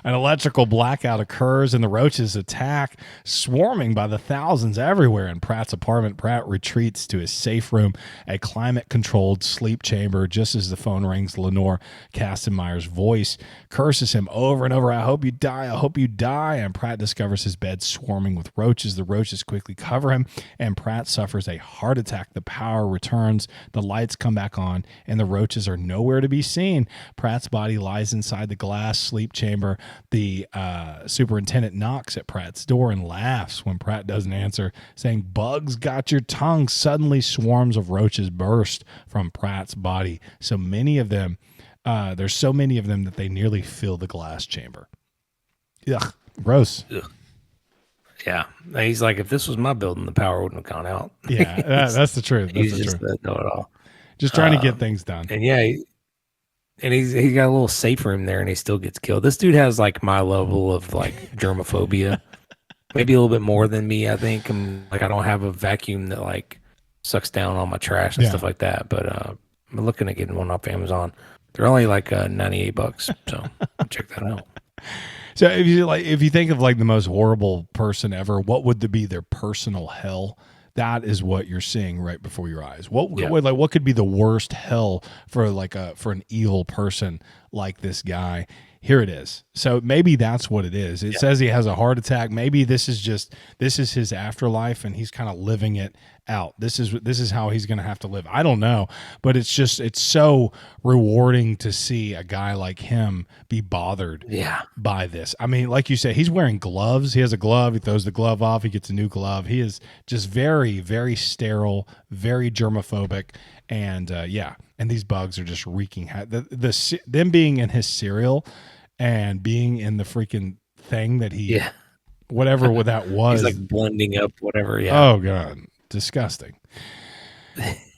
An electrical blackout occurs and the roaches attack, swarming by the thousands everywhere in Pratt's apartment. Pratt retreats to his safe room, a climate-controlled sleep chamber. Just as the phone rings, Lenore Kastenmeyer's voice curses him over and over. I hope you die. I hope you die. And Pratt discovers his bed swarming with roaches. The roaches quickly cover him, and Pratt suffers a heart attack. The power returns, the lights come back on, and the roaches are nowhere to be seen. Pratt's body lies inside the glass sleep chamber. The superintendent knocks at Pratt's door and laughs when Pratt doesn't answer, saying, "Bugs got your tongue." Suddenly, swarms of roaches burst from Pratt's body. So many of them, there's so many of them that they nearly fill the glass chamber. Ugh, gross. Ugh. Yeah, he's like, if this was my building, the power wouldn't have gone out. Yeah, that's the truth. That's he's the just truth. know it all. Just trying to get things done. And he's got a little safe room there, and he still gets killed. This dude has like my level of like germophobia, maybe a little bit more than me. I think I don't have a vacuum that like sucks down all my trash and stuff like that. But I'm looking at getting one off Amazon. They're only like $98, so check that out. So if you think of like the most horrible person ever, what would be their personal hell? That is what you're seeing right before your eyes. What could be the worst hell for an evil person like this guy? Here it is. So maybe that's what it is. It says he has a heart attack. Maybe this is his afterlife, and he's kind of living it out. This is how he's going to have to live. I don't know, but it's so rewarding to see a guy like him be bothered by this. I mean, like you said, he's wearing gloves. He has a glove. He throws the glove off. He gets a new glove. He is just very, very sterile, very germophobic, and and these bugs are just wreaking. Them being in his cereal and being in the freaking thing that he whatever that was. He's like blending up whatever. Yeah. Oh God. Disgusting.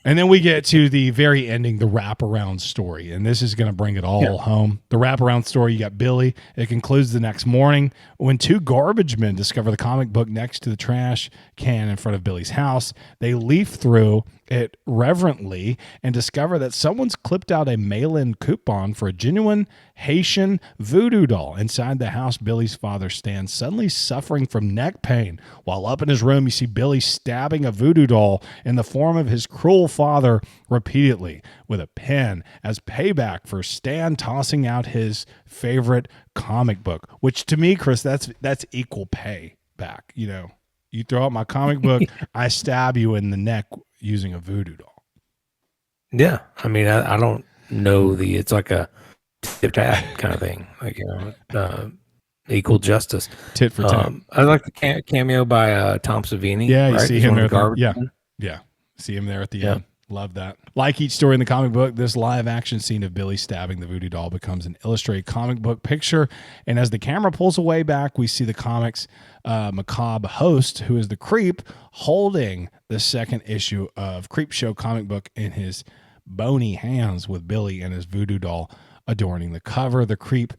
And then we get to the very ending, the wraparound story. And this is going to bring it all home. The wraparound story, you got Billy. It concludes the next morning when two garbage men discover the comic book next to the trash can in front of Billy's house. They leaf through it reverently and discover that someone's clipped out a mail-in coupon for a genuine Haitian voodoo doll. Inside the house, Billy's father stands, suddenly suffering from neck pain. While up in his room, you see Billy stabbing a voodoo doll in the form of his cruel father repeatedly with a pen as payback for Stan tossing out his favorite comic book, which to me, Chris, that's equal pay back, you know. You throw out my comic book, I stab you in the neck using a voodoo doll. Yeah. I mean, I don't know it's like a tip tat kind of thing. Like, equal justice. Tit for tat. I like the cameo by Tom Savini. Yeah, you right? see He's him one there. of the garbage men. Yeah. See him there at the end. Love that. Like each story in the comic book, this live action scene of Billy stabbing the voodoo doll becomes an illustrated comic book picture. And as the camera pulls away back, we see the comic's macabre host, who is the Creep, holding the second issue of Creepshow comic book in his bony hands, with Billy and his voodoo doll adorning the cover. The Creep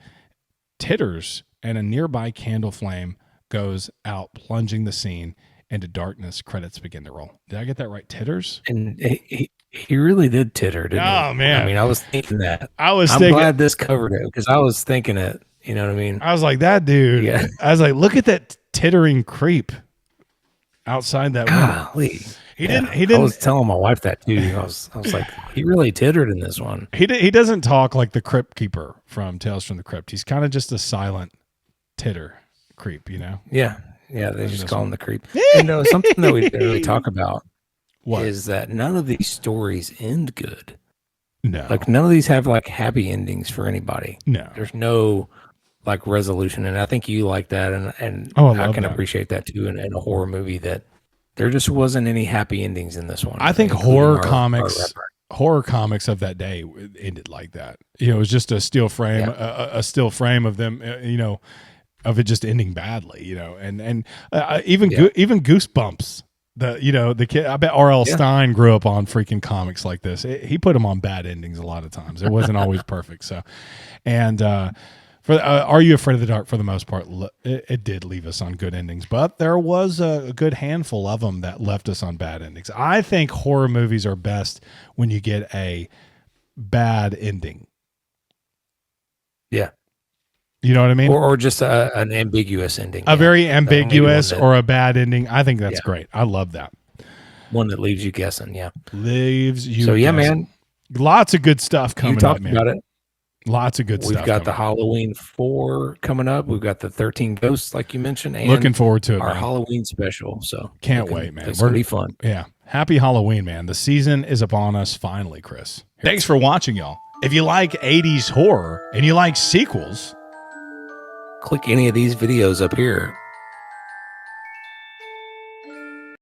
titters, and a nearby candle flame goes out, plunging the scene into darkness. Credits begin to roll. Did I get that right? Titters? And he really did titter, didn't he? Oh, man. I mean, I was thinking that. I'm glad this covered it, because I was thinking it. You know what I mean? I was like, that dude. Yeah. I was like, look at that tittering creep outside that window. Golly. He didn't. I was telling my wife that too. I was like, he really tittered in this one. He doesn't talk like the Crypt Keeper from Tales from the Crypt. He's kind of just a silent titter creep, you know? Yeah. Yeah, they just call him the Creep. And something that we didn't really talk about is that none of these stories end good. No. Like, none of these have like happy endings for anybody. No. There's no like resolution. And I think you like that. And I can appreciate that too in a horror movie, that there just wasn't any happy endings in this one. I think horror comics of that day ended like that. You know, it was just a still frame, a still frame of them, of it just ending badly, and even Goosebumps, the kid, I bet R.L. Stine grew up on freaking comics like this. He put them on bad endings a lot of times. It wasn't always perfect. So, and for Are You Afraid of the Dark, for the most part, it did leave us on good endings, but there was a good handful of them that left us on bad endings. I think horror movies are best when you get a bad ending. Yeah. You know what I mean? Or just an ambiguous ending. A very ambiguous or a bad ending. I think that's great. I love that. One that leaves you guessing. Yeah. Leaves you So, guessing. man. Lots of good stuff coming up, man. You talked about it. Lots of good stuff. We've got the Halloween 4 coming up. We've got the 13 Ghosts, like you mentioned. And looking forward to it, our man. Halloween special. So can't wait, man. It's going to be fun. Yeah. Happy Halloween, man. The season is upon us finally, Chris. Thanks for watching, y'all. If you like 80s horror and you like sequels, click any of these videos up here